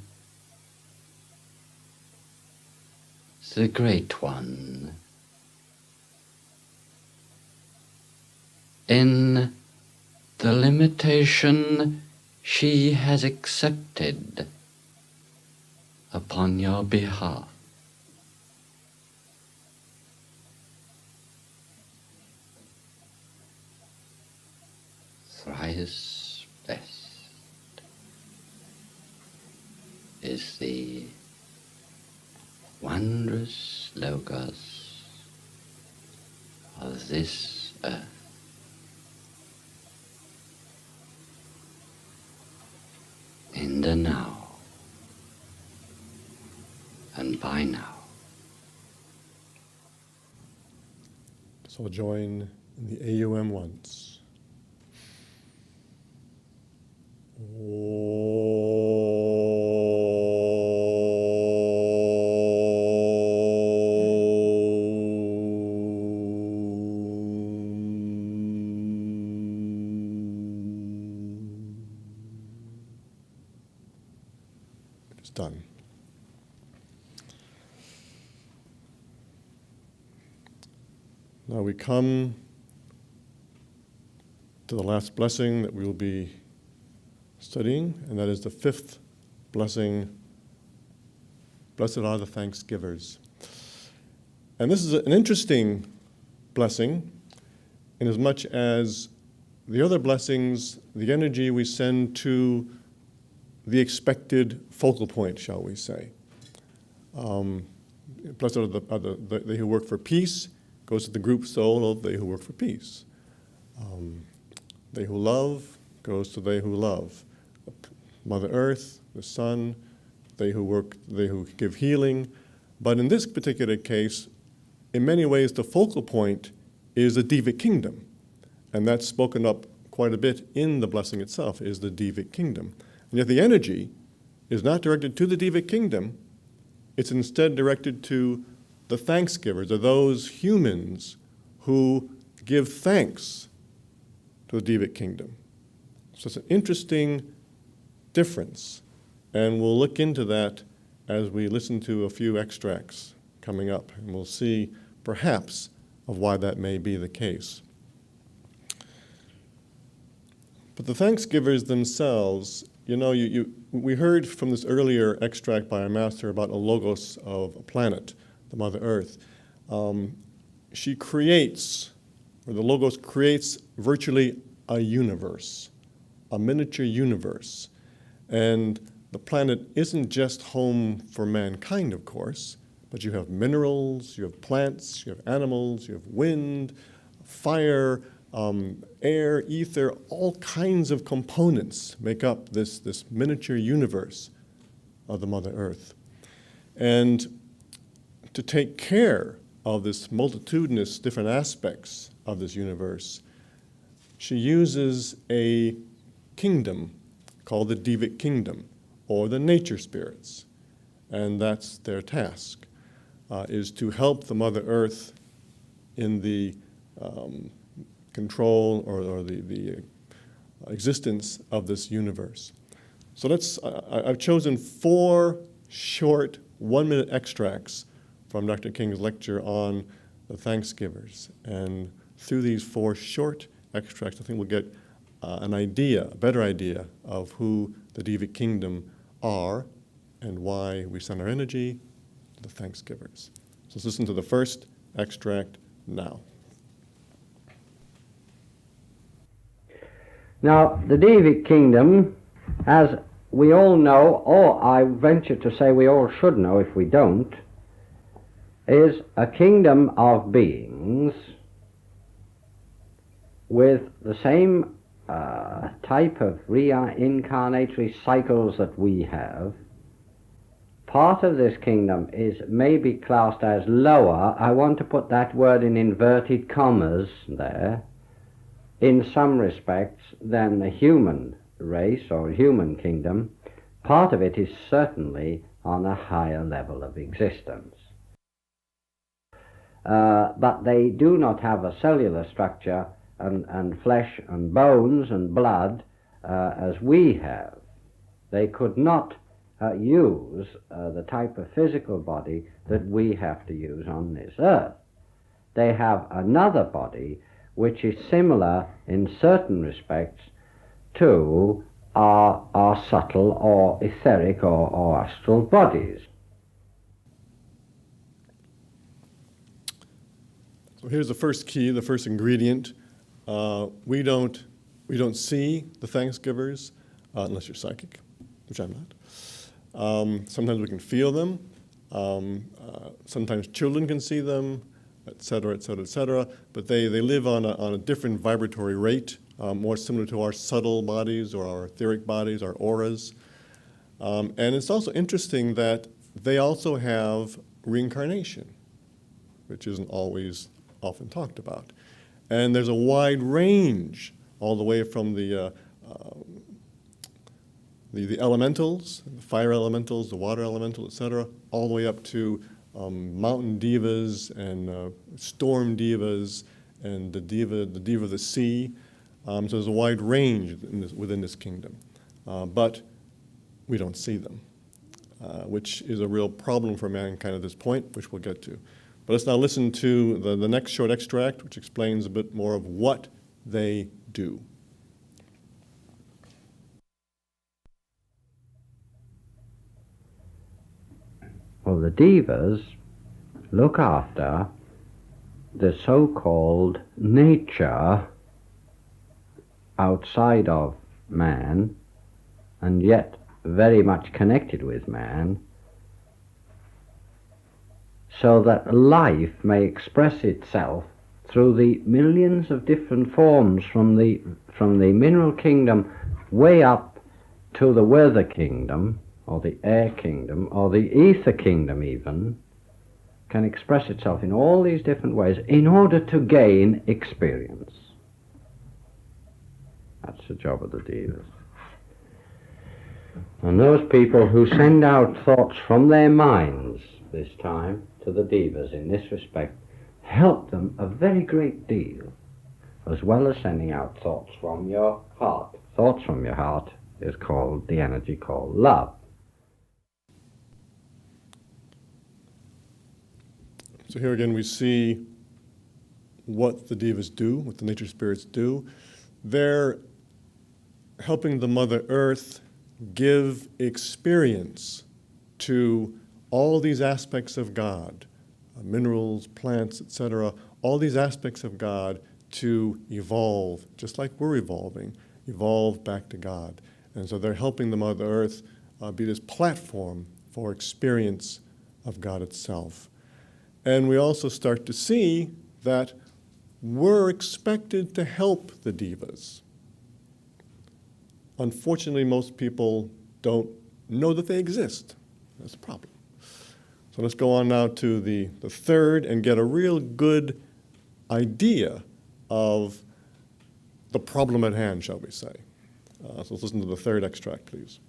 the Great One in the limitation she has accepted upon your behalf. Thrice blessed is the wondrous Logos of this earth. In the now and by now. So join in the AUM once. It's done. Now we come to the last blessing that we will be studying, and that is the fifth blessing. Blessed are the thanksgivers. And this is an interesting blessing, inasmuch as the other blessings, the energy we send to the expected focal point, shall we say. Blessed are they who work for peace, goes to the group soul of they who work for peace. They who love goes to they who love. Mother Earth, the sun, they who give healing. But in this particular case, in many ways, the focal point is the Devic kingdom. And that's spoken up quite a bit in the blessing itself, is the Devic kingdom. And yet the energy is not directed to the Devic kingdom. It's instead directed to the thanksgivers, or those humans who give thanks to the Devic kingdom. So it's an interesting difference, and we'll look into that as we listen to a few extracts coming up, and we'll see perhaps of why that may be the case. But the thanksgivers themselves, we heard from this earlier extract by our master about a logos of a planet, the Mother Earth. She creates, or the logos creates, virtually a universe, a miniature universe. And the planet isn't just home for mankind, of course, but you have minerals, you have plants, you have animals, you have wind, fire, air, ether, all kinds of components make up this miniature universe of the Mother Earth. And to take care of this multitudinous different aspects of this universe, she uses a kingdom called the Devic kingdom, or the nature spirits. And that's their task, is to help the Mother Earth in the control or the existence of this universe. So I've chosen 4 short 1-minute extracts from Dr. King's lecture on the Thanksgivers. And through these 4 short extracts, I think we'll get a better idea of who the Devic Kingdom are and why we send our energy to the Thanksgivers. So let's listen to the first extract now. Now, the Devic Kingdom, as we all know, or I venture to say we all should know if we don't, is a kingdom of beings with the same type of reincarnatory cycles that we have. Part of this kingdom is maybe classed as lower. I want to put that word in inverted commas there, in some respects, than the human race or human kingdom. Part of it is certainly on a higher level of existence. But they do not have a cellular structure and flesh and bones and blood as we have. They could not use the type of physical body that we have to use on this earth. They have another body which is similar in certain respects to our subtle or etheric or astral bodies. So here's the first key, the first ingredient. We don't see the Thanksgivers unless you're psychic, which I'm not. Sometimes we can feel them. Sometimes children can see them, et cetera, et cetera, et cetera. But they live on a different vibratory rate, more similar to our subtle bodies or our etheric bodies, our auras. And it's also interesting that they also have reincarnation, which isn't always often talked about. And there's a wide range, all the way from the elementals, the fire elementals, the water elemental, etc., all the way up to mountain divas and storm divas and the diva of the sea. So there's a wide range within this kingdom. But we don't see them, which is a real problem for mankind at this point, which we'll get to. But let's now listen to the next short extract, which explains a bit more of what they do. Well, the divas look after the so-called nature outside of man, and yet very much connected with man, so that life may express itself through the millions of different forms from the mineral kingdom way up to the weather kingdom, or the air kingdom, or the ether kingdom even, can express itself in all these different ways in order to gain experience. That's the job of the devas. And those people who send out thoughts from their minds this time to the devas in this respect help them a very great deal, as well as sending out thoughts from your heart. Thoughts from your heart is called the energy called love. So here again we see what the devas do, what the nature spirits do. They're helping the Mother Earth give experience to all these aspects of God, minerals, plants, etc., all these aspects of God to evolve, just like we're evolve back to God. And so they're helping the Mother Earth be this platform for experience of God itself. And we also start to see that we're expected to help the devas. Unfortunately, most people don't know that they exist. That's a problem. So let's go on now to the third and get a real good idea of the problem at hand, shall we say. So let's listen to the third extract, please.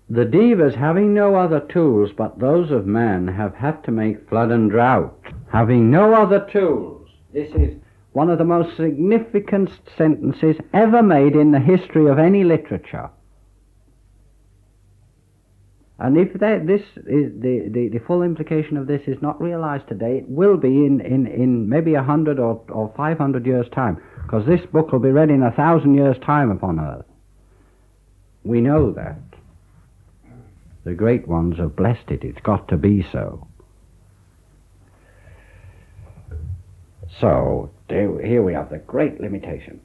The devas, having no other tools but those of man, have had to make flood and drought. Having no other tools. This is one of the most significant sentences ever made in the history of any literature. And if this is the full implication of this is not realized today, it will be in maybe 100 or 500 years' time, because this book will be read in 1,000 years' time upon earth. We know that. The great ones have blessed it. It's got to be so. So, here we have the great limitation.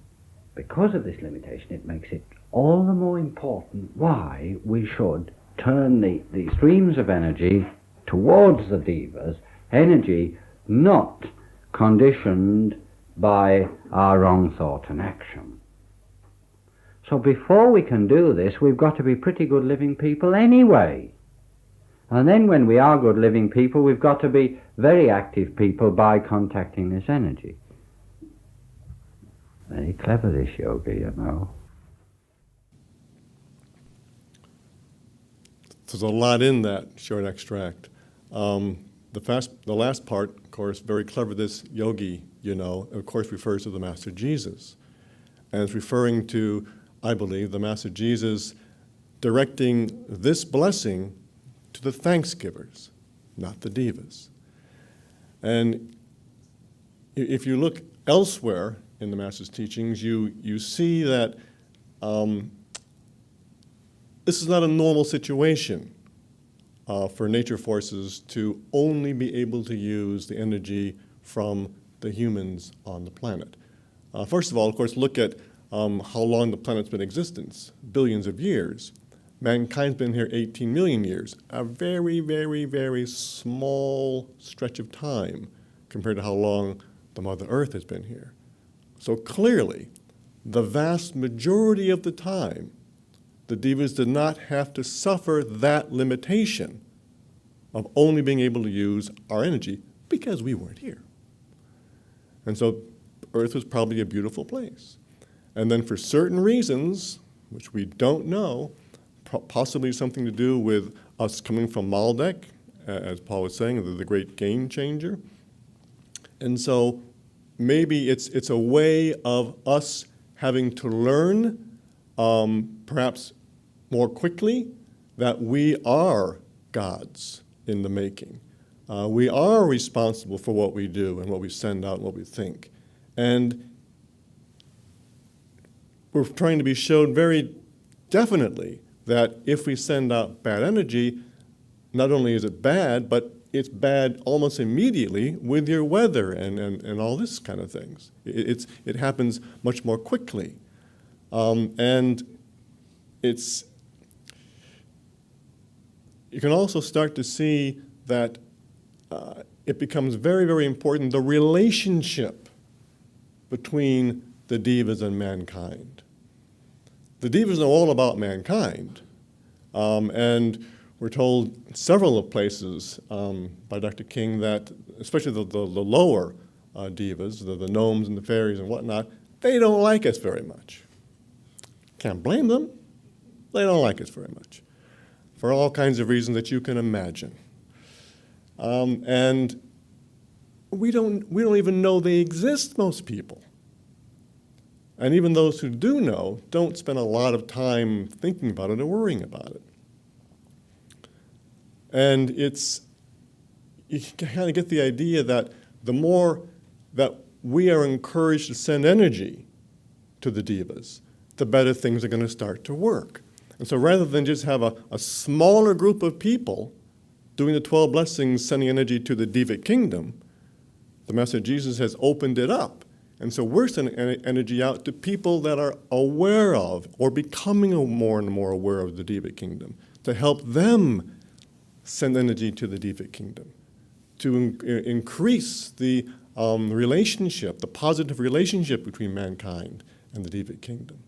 Because of this limitation, it makes it all the more important why we should turn the streams of energy towards the devas, energy not conditioned by our wrong thought and action. So before we can do this, we've got to be pretty good living people anyway. And then when we are good living people, we've got to be very active people by contacting this energy. Very clever, this yoga, you know. There's a lot in that short extract. The last part, of course, very clever, this yogi, you know, of course refers to the Master Jesus. And it's referring to, I believe, the Master Jesus directing this blessing to the thanksgivers, not the devas. And if you look elsewhere in the Master's teachings, you see that this is not a normal situation for nature forces to only be able to use the energy from the humans on the planet. First of all, of course, look at how long the planet's been in existence, billions of years. Mankind's been here 18 million years, a very, very, very small stretch of time compared to how long the Mother Earth has been here. So clearly, the vast majority of the time, the devas did not have to suffer that limitation of only being able to use our energy because we weren't here. And so Earth was probably a beautiful place. And then for certain reasons, which we don't know, possibly something to do with us coming from Maldek, as Paul was saying, the great game changer. And so maybe it's a way of us having to learn, perhaps more quickly, that we are gods in the making. We are responsible for what we do and what we send out and what we think. And we're trying to be shown very definitely that if we send out bad energy, not only is it bad, but it's bad almost immediately with your weather and all this kind of things. It happens much more quickly. And you can also start to see that it becomes very, very important, the relationship between the devas and mankind. The devas know all about mankind, and we're told several of places by Dr. King that, especially the lower devas, the gnomes and the fairies and whatnot, they don't like us very much. Can't blame them. They don't like us very much, for all kinds of reasons that you can imagine. And we don't even know they exist, most people. And even those who do know don't spend a lot of time thinking about it or worrying about it. And you kind of get the idea that the more that we are encouraged to send energy to the devas, the better things are going to start to work. And so rather than just have a smaller group of people doing the 12 blessings, sending energy to the devic kingdom, the Master Jesus has opened it up. And so we're sending energy out to people that are aware of or becoming more and more aware of the devic kingdom, to help them send energy to the devic kingdom, to increase the relationship, the positive relationship between mankind and the devic kingdom.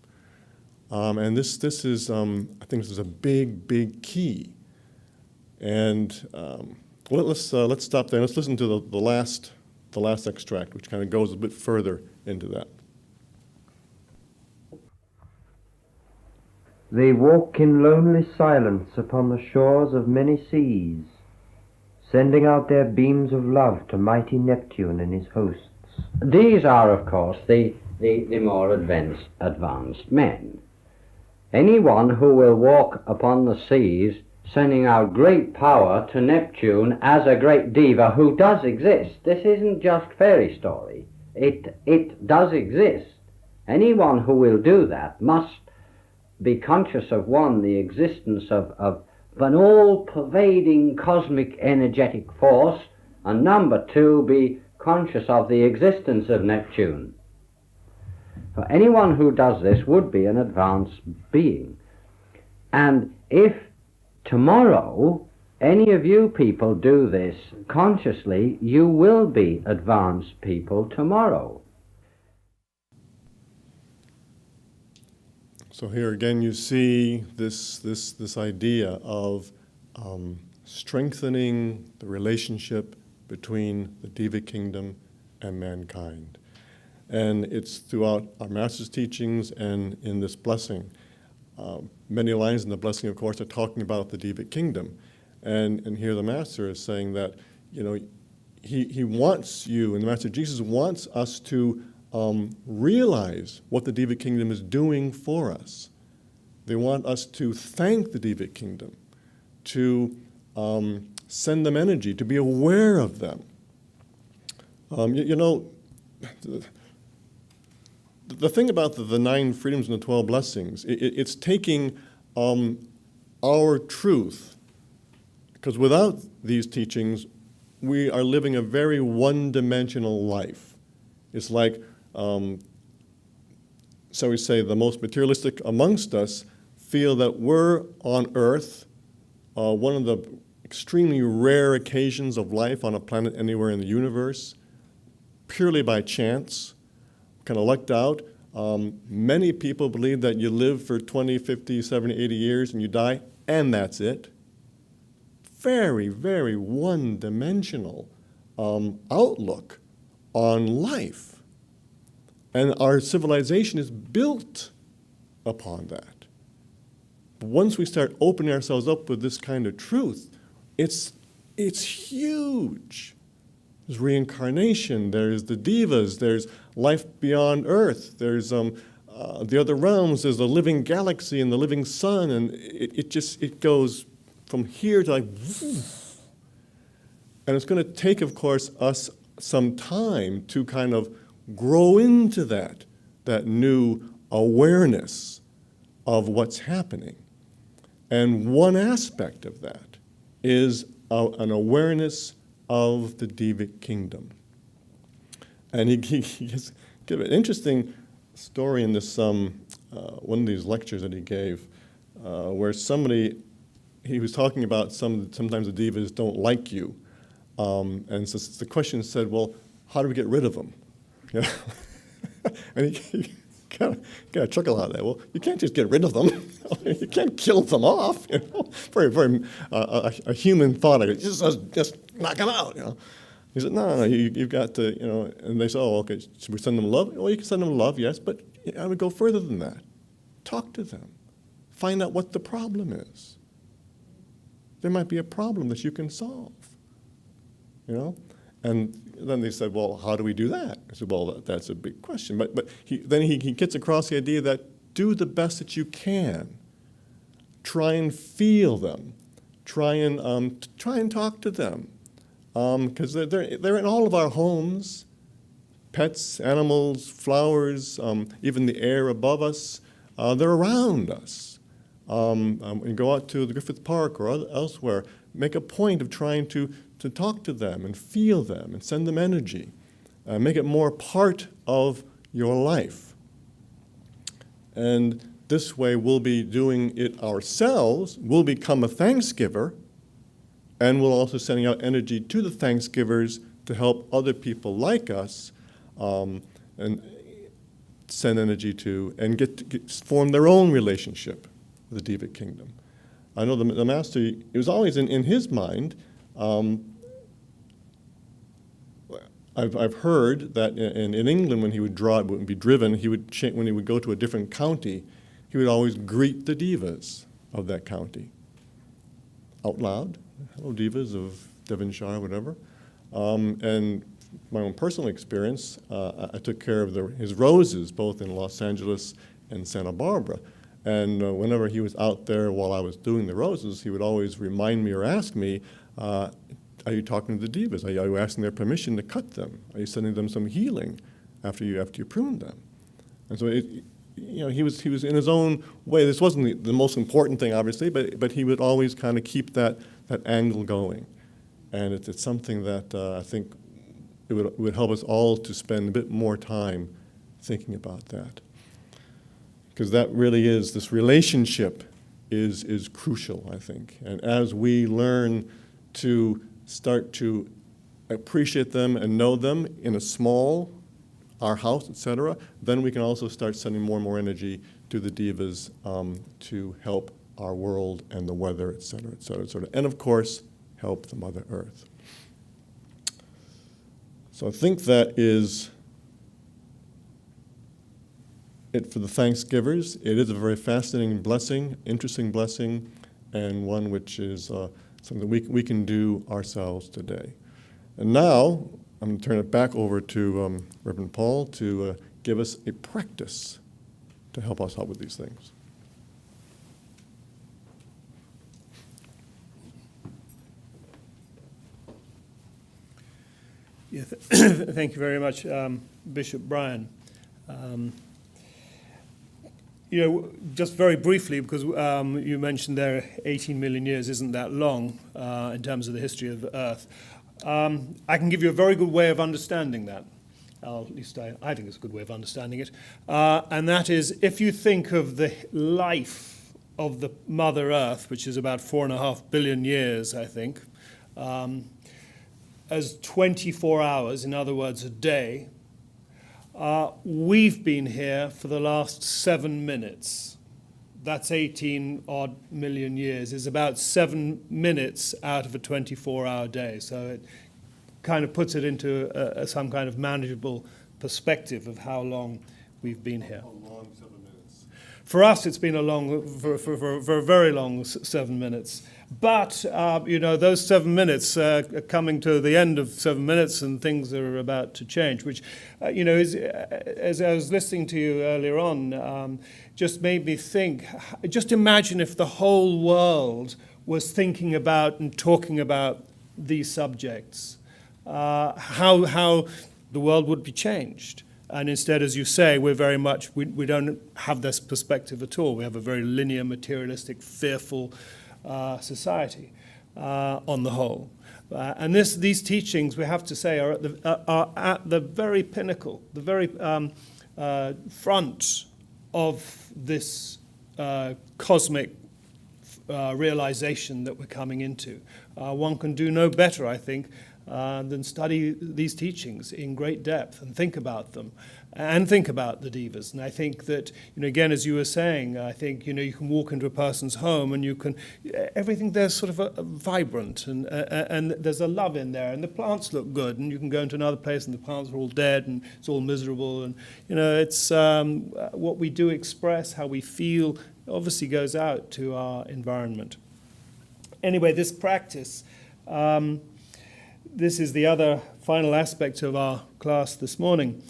And this is, I think this is a big, big key. And let's stop there. Let's listen to the last extract, which kind of goes a bit further into that. They walk in lonely silence upon the shores of many seas, sending out their beams of love to mighty Neptune and his hosts. These are, of course, the more advanced men. Anyone who will walk upon the seas, sending out great power to Neptune as a great diva who does exist. This isn't just fairy story. It does exist. Anyone who will do that must be conscious of, one, the existence of an all-pervading cosmic energetic force, and number two, be conscious of the existence of Neptune. For anyone who does this would be an advanced being. And if tomorrow any of you people do this consciously, you will be advanced people tomorrow. So here again you see this idea of strengthening the relationship between the Diva Kingdom and mankind. And it's throughout our Master's teachings and in this blessing. Many lines in the blessing, of course, are talking about the Diva Kingdom. And here the Master is saying that, you know, he wants you, and the Master Jesus wants us to realize what the Diva Kingdom is doing for us. They want us to thank the Diva Kingdom, to send them energy, to be aware of them. You know, the thing about the 9 freedoms and the 12 blessings, it's taking our truth, because without these teachings, we are living a very one-dimensional life. It's like, so we say, the most materialistic amongst us feel that we're on Earth, one of the extremely rare occasions of life on a planet anywhere in the universe, purely by chance, kind of lucked out. Many people believe that you live for 20, 50, 70, 80 years and you die, and that's it. Very, very one-dimensional outlook on life. And our civilization is built upon that. But once we start opening ourselves up with this kind of truth, it's huge. There's reincarnation, there's the divas, there's life beyond Earth, there's the other realms, there's the living galaxy and the living sun, and it goes from here to like, and it's going to take, of course, us some time to kind of grow into that new awareness of what's happening. And one aspect of that is an awareness of the Divic Kingdom. And he gives an interesting story in this one of these lectures that he gave, where he was talking about sometimes the divas don't like you, and so the question said, well, how do we get rid of them? You know? And he got a chuckle out of that. Well, you can't just get rid of them. You can't kill them off. You know? Very a human thought. Just knock them out. You know? He said, no, you've got to, you know. And they said, oh, okay, should we send them love? Well, you can send them love, yes, but I would go further than that. Talk to them. Find out what the problem is. There might be a problem that you can solve. You know. And then they said, well, how do we do that? I said, well, that's a big question. But then he gets across the idea that do the best that you can. Try and feel them. Try and talk to them. Because they're in all of our homes. Pets, animals, flowers, even the air above us. They're around us. You go out to the Griffith Park or elsewhere, make a point of trying to talk to them and feel them and send them energy. Make it more part of your life. And this way we'll be doing it ourselves. We'll become a thanksgiver, and we'll also sending out energy to the thanksgivers to help other people like us and send energy to and form their own relationship with the Divic Kingdom. I know the Master, it was always in his mind. I've heard that in England, when he would be driven, when he would go to a different county, he would always greet the divas of that county out loud. Hello, divas of Devonshire, whatever. And my own personal experience, I took care of his roses, both in Los Angeles and Santa Barbara. And whenever he was out there while I was doing the roses, he would always remind me or ask me, are you talking to the divas? Are you asking their permission to cut them? Are you sending them some healing after you prune them? And so he was in his own way. This wasn't the most important thing, obviously, but he would always kind of keep that angle going. And it's something that I think it would help us all to spend a bit more time thinking about that. Because that really is, this relationship is crucial, I think. And as we learn to start to appreciate them and know them in a small, our house, etc., then we can also start sending more and more energy to the divas to help our world and the weather, etc., etc., etc., and of course, help the Mother Earth. So I think that is it for the Thanksgivers. It is a very fascinating blessing, interesting blessing, and one which is something we can do ourselves today. And now, I'm going to turn it back over to Reverend Paul to give us a practice to help us out with these things. Yeah, thank you very much, Bishop Brian. Just very briefly, because you mentioned there 18 million years isn't that long in terms of the history of the Earth. I can give you a very good way of understanding that. At least I think it's a good way of understanding it. And that is, if you think of the life of the Mother Earth, which is about 4.5 billion years, I think, as 24 hours, in other words, a day, we've been here for the last 7 minutes. That's 18 odd million years. Is about 7 minutes out of a 24-hour day. So it kind of puts it into some kind of manageable perspective of how long we've been here. How long 7 minutes? For us, it's been for a very long 7 minutes. But, those 7 minutes are coming to the end of 7 minutes and things are about to change, which, as I was listening to you earlier on, just made me think, just imagine if the whole world was thinking about and talking about these subjects, how the world would be changed. And instead, as you say, we don't have this perspective at all. We have a very linear, materialistic, fearful society on the whole. And these teachings, we have to say, are at the very pinnacle, the very front of this cosmic realization that we're coming into. One can do no better, I think, than study these teachings in great depth and think about them and think about the divas. And I think that, again, as you were saying, I think, you can walk into a person's home and everything there's sort of vibrant and there's a love in there and the plants look good, and you can go into another place and the plants are all dead and it's all miserable. And, it's what we do express, how we feel, obviously goes out to our environment. Anyway, this practice, this is the other final aspect of our class this morning,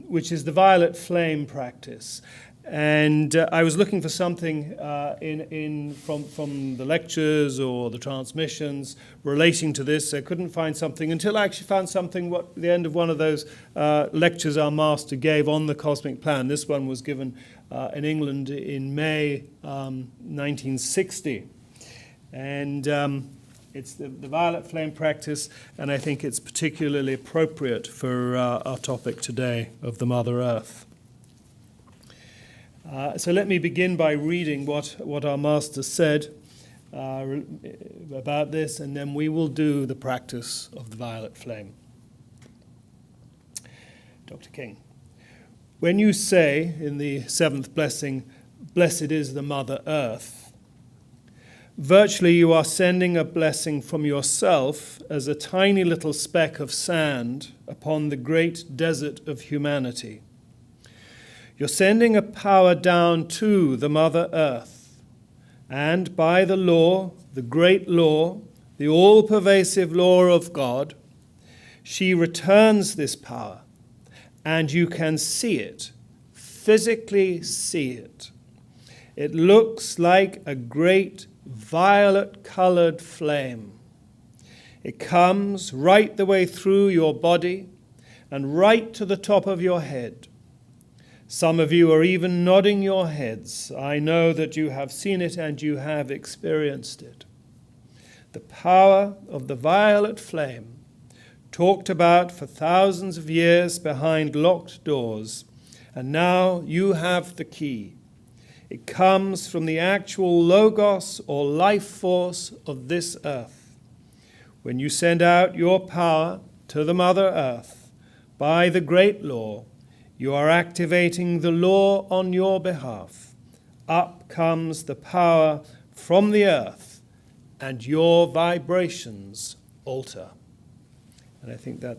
which is the violet flame practice. And I was looking for something from the lectures or the transmissions relating to this. I couldn't find something until I actually found something at the end of one of those lectures our master gave on the cosmic plan. This one was given in England in May 1960. And it's the violet flame practice, and I think it's particularly appropriate for our topic today of the Mother Earth. So let me begin by reading what our master said about this, and then we will do the practice of the violet flame. Dr. King. When you say in the seventh blessing, "Blessed is the Mother Earth," virtually you are sending a blessing from yourself as a tiny little speck of sand upon the great desert of humanity. You're sending a power down to the Mother Earth, and by the law, the great law, the all-pervasive law of God, She returns this power, and you can see it, physically see it. It looks like a great violet-colored flame. It comes right the way through your body and right to the top of your head. Some of you are even nodding your heads. I know that you have seen it and you have experienced it. The power of the violet flame, talked about for thousands of years behind locked doors, and now you have the key. It comes from the actual logos or life force of this earth. When you send out your power to the Mother Earth by the great law, you are activating the law on your behalf. Up comes the power from the earth, and your vibrations alter. And I think that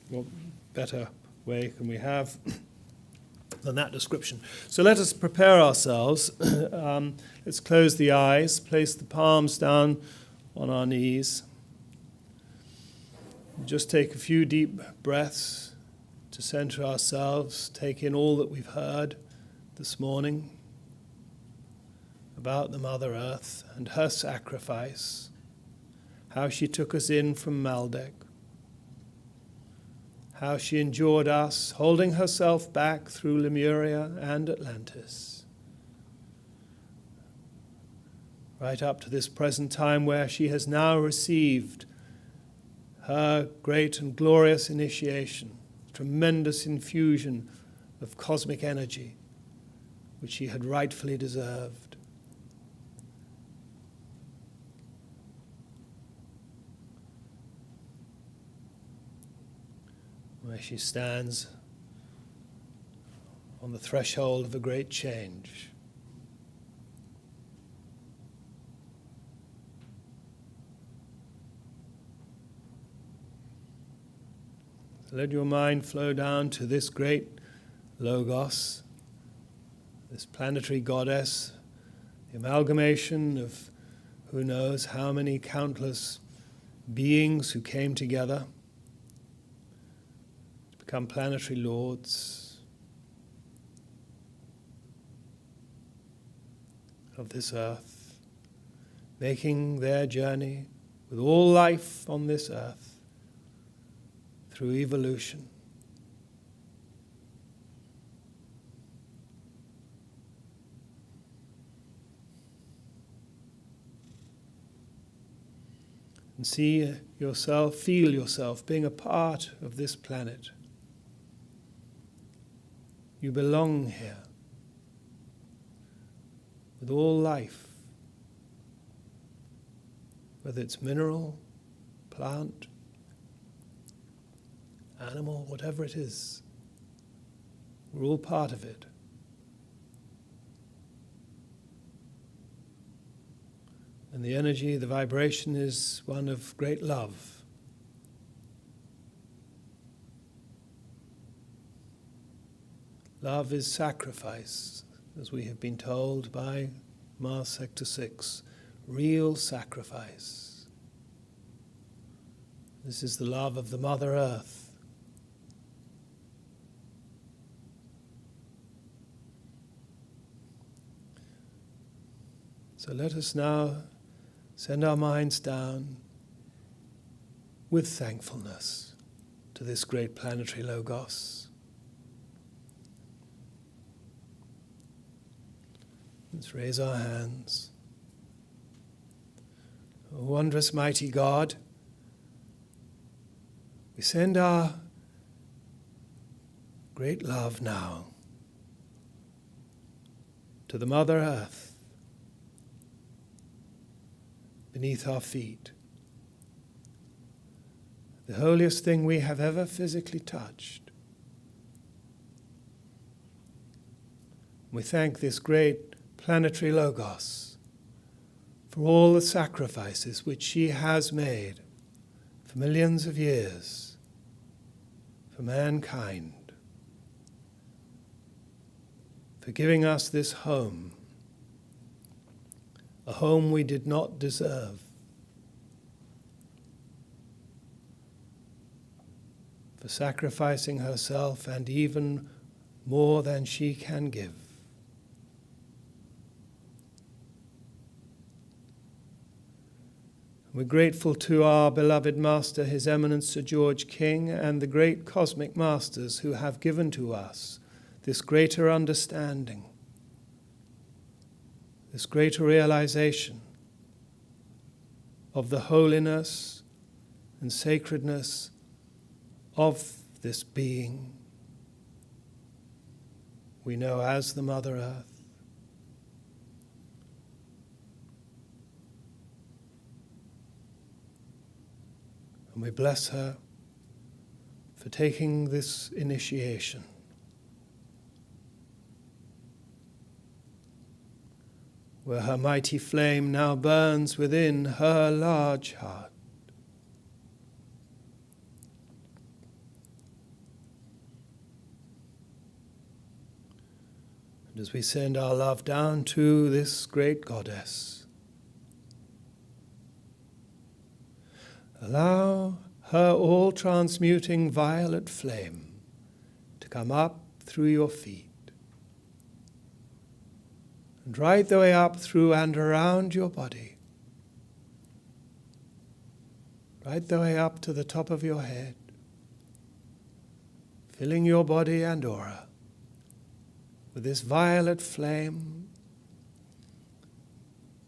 what better way can we have than that description. So let us prepare ourselves. Let's close the eyes, place the palms down on our knees. Just take a few deep breaths to center ourselves, take in all that we've heard this morning about the Mother Earth and her sacrifice, how she took us in from Maldek, how she endured us, holding herself back through Lemuria and Atlantis, right up to this present time where she has now received her great and glorious initiation, tremendous infusion of cosmic energy, which she had rightfully deserved. Where she stands on the threshold of a great change. Let your mind flow down to this great Logos, this planetary goddess, the amalgamation of who knows how many countless beings who came together to become planetary lords of this earth, making their journey with all life on this earth through evolution. And see yourself, feel yourself being a part of this planet. You belong here with all life, whether it's mineral, plant, animal, whatever it is. We're all part of it. And the energy, the vibration is one of great love. Love is sacrifice, as we have been told by Mars Sector 6. Real sacrifice. This is the love of the Mother Earth. So let us now send our minds down with thankfulness to this great planetary Logos. Let's raise our hands. O wondrous mighty God, we send our great love now to the Mother Earth, beneath our feet, the holiest thing we have ever physically touched. We thank this great planetary Logos for all the sacrifices which she has made for millions of years for mankind, for giving us this home, a home we did not deserve. for sacrificing herself and even more than she can give. We're grateful to our beloved Master, His Eminence Sir George King, and the great cosmic masters who have given to us this greater understanding, this greater realization of the holiness and sacredness of this being we know as the Mother Earth. And we bless her for taking this initiation. Where her mighty flame now burns within her large heart. And as we send our love down to this great goddess, allow her all-transmuting violet flame to come up through your feet, and right the way up through and around your body, right the way up to the top of your head, filling your body and aura with this violet flame,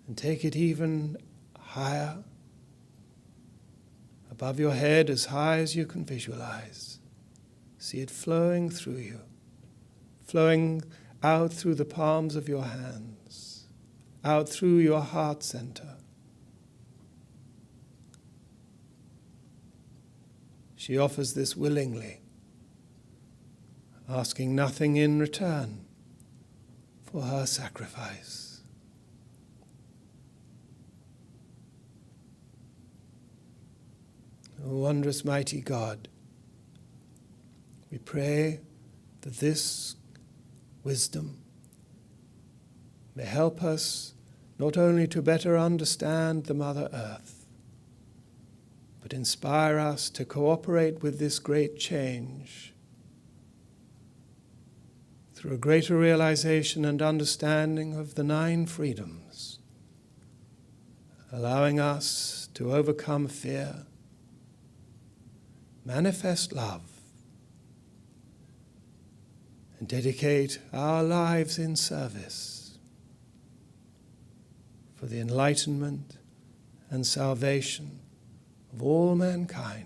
and take it even higher, above your head, as high as you can visualize. See it flowing through you, flowing out through the palms of your hands, out through your heart center. She offers this willingly, asking nothing in return for her sacrifice. O wondrous mighty God, we pray that this wisdom may help us not only to better understand the Mother Earth, but inspire us to cooperate with this great change through a greater realization and understanding of the 9 freedoms, allowing us to overcome fear, manifest love, and dedicate our lives in service for the enlightenment and salvation of all mankind.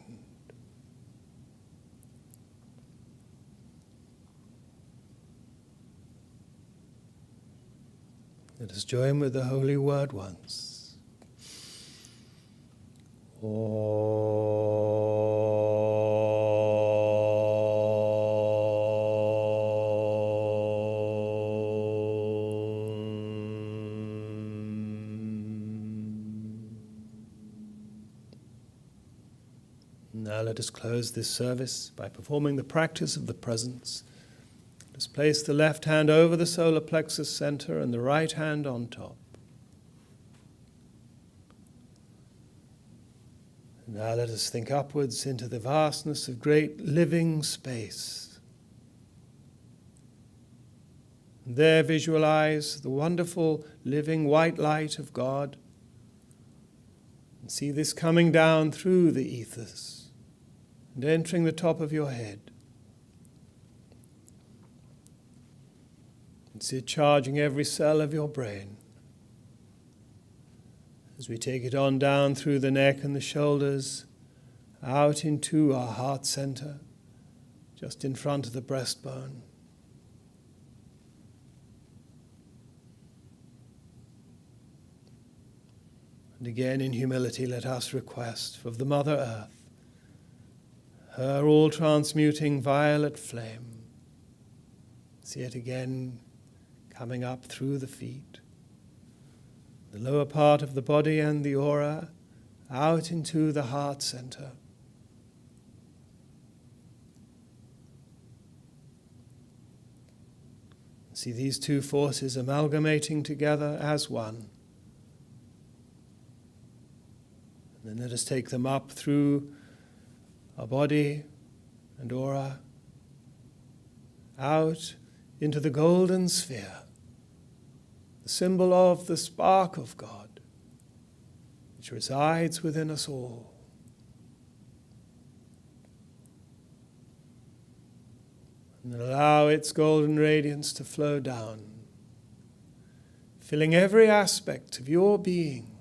Let us join with the holy word once. Now let us close this service by performing the practice of the presence. Let us place the left hand over the solar plexus center and the right hand on top. And now let us think upwards into the vastness of great living space. And there visualize the wonderful living white light of God. And see this coming down through the ethers and entering the top of your head. And see it charging every cell of your brain. As we take it on down through the neck and the shoulders, out into our heart center, just in front of the breastbone. And again, in humility, let us request of the Mother Earth, her all-transmuting violet flame. See it again coming up through the feet, the lower part of the body and the aura, out into the heart center. See these 2 forces amalgamating together as one. And then let us take them up through our body and aura, out into the golden sphere, the symbol of the spark of God, which resides within us all. And allow its golden radiance to flow down, filling every aspect of your being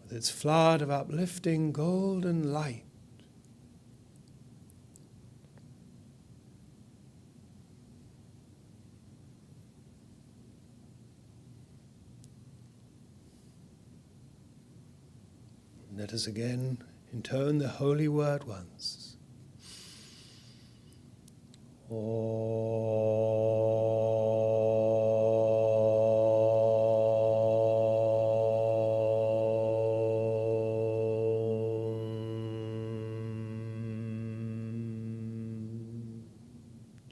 with its flood of uplifting golden light. Let us again intone the holy word once.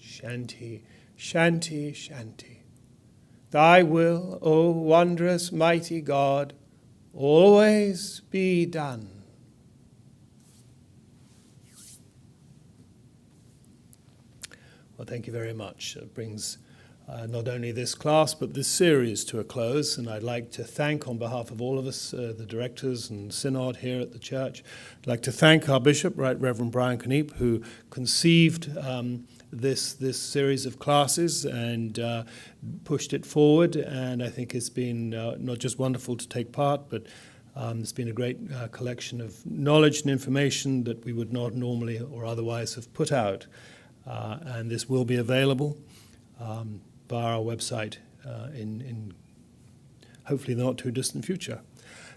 Shanti, Shanti, Shanti. Thy will, O wondrous mighty God, always be done. Well, thank you very much. It brings not only this class, but this series to a close. And I'd like to thank, on behalf of all of us, the directors and synod here at the church, I'd like to thank our bishop, Right Reverend Brian Kniep, who conceived this series of classes and pushed it forward. And I think it's been not just wonderful to take part, but it's been a great collection of knowledge and information that we would not normally or otherwise have put out. And this will be available via our website in hopefully the not too distant future.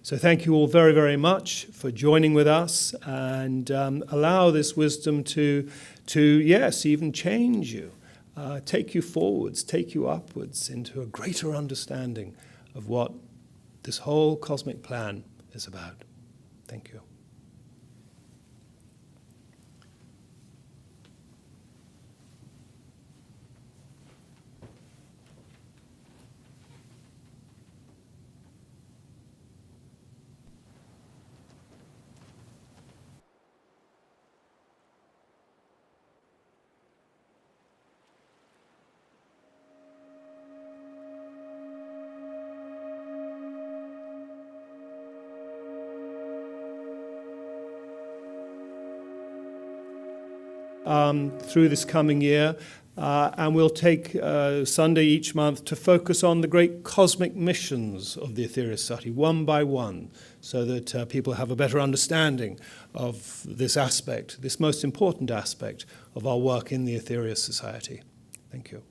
So thank you all very, very much for joining with us, and allow this wisdom to yes, even change you, take you forwards, take you upwards into a greater understanding of what this whole cosmic plan is about. Thank you. Through this coming year, and we'll take Sunday each month to focus on the great cosmic missions of the Aetherius Society, one by one, so that people have a better understanding of this aspect, this most important aspect of our work in the Aetherius Society. Thank you.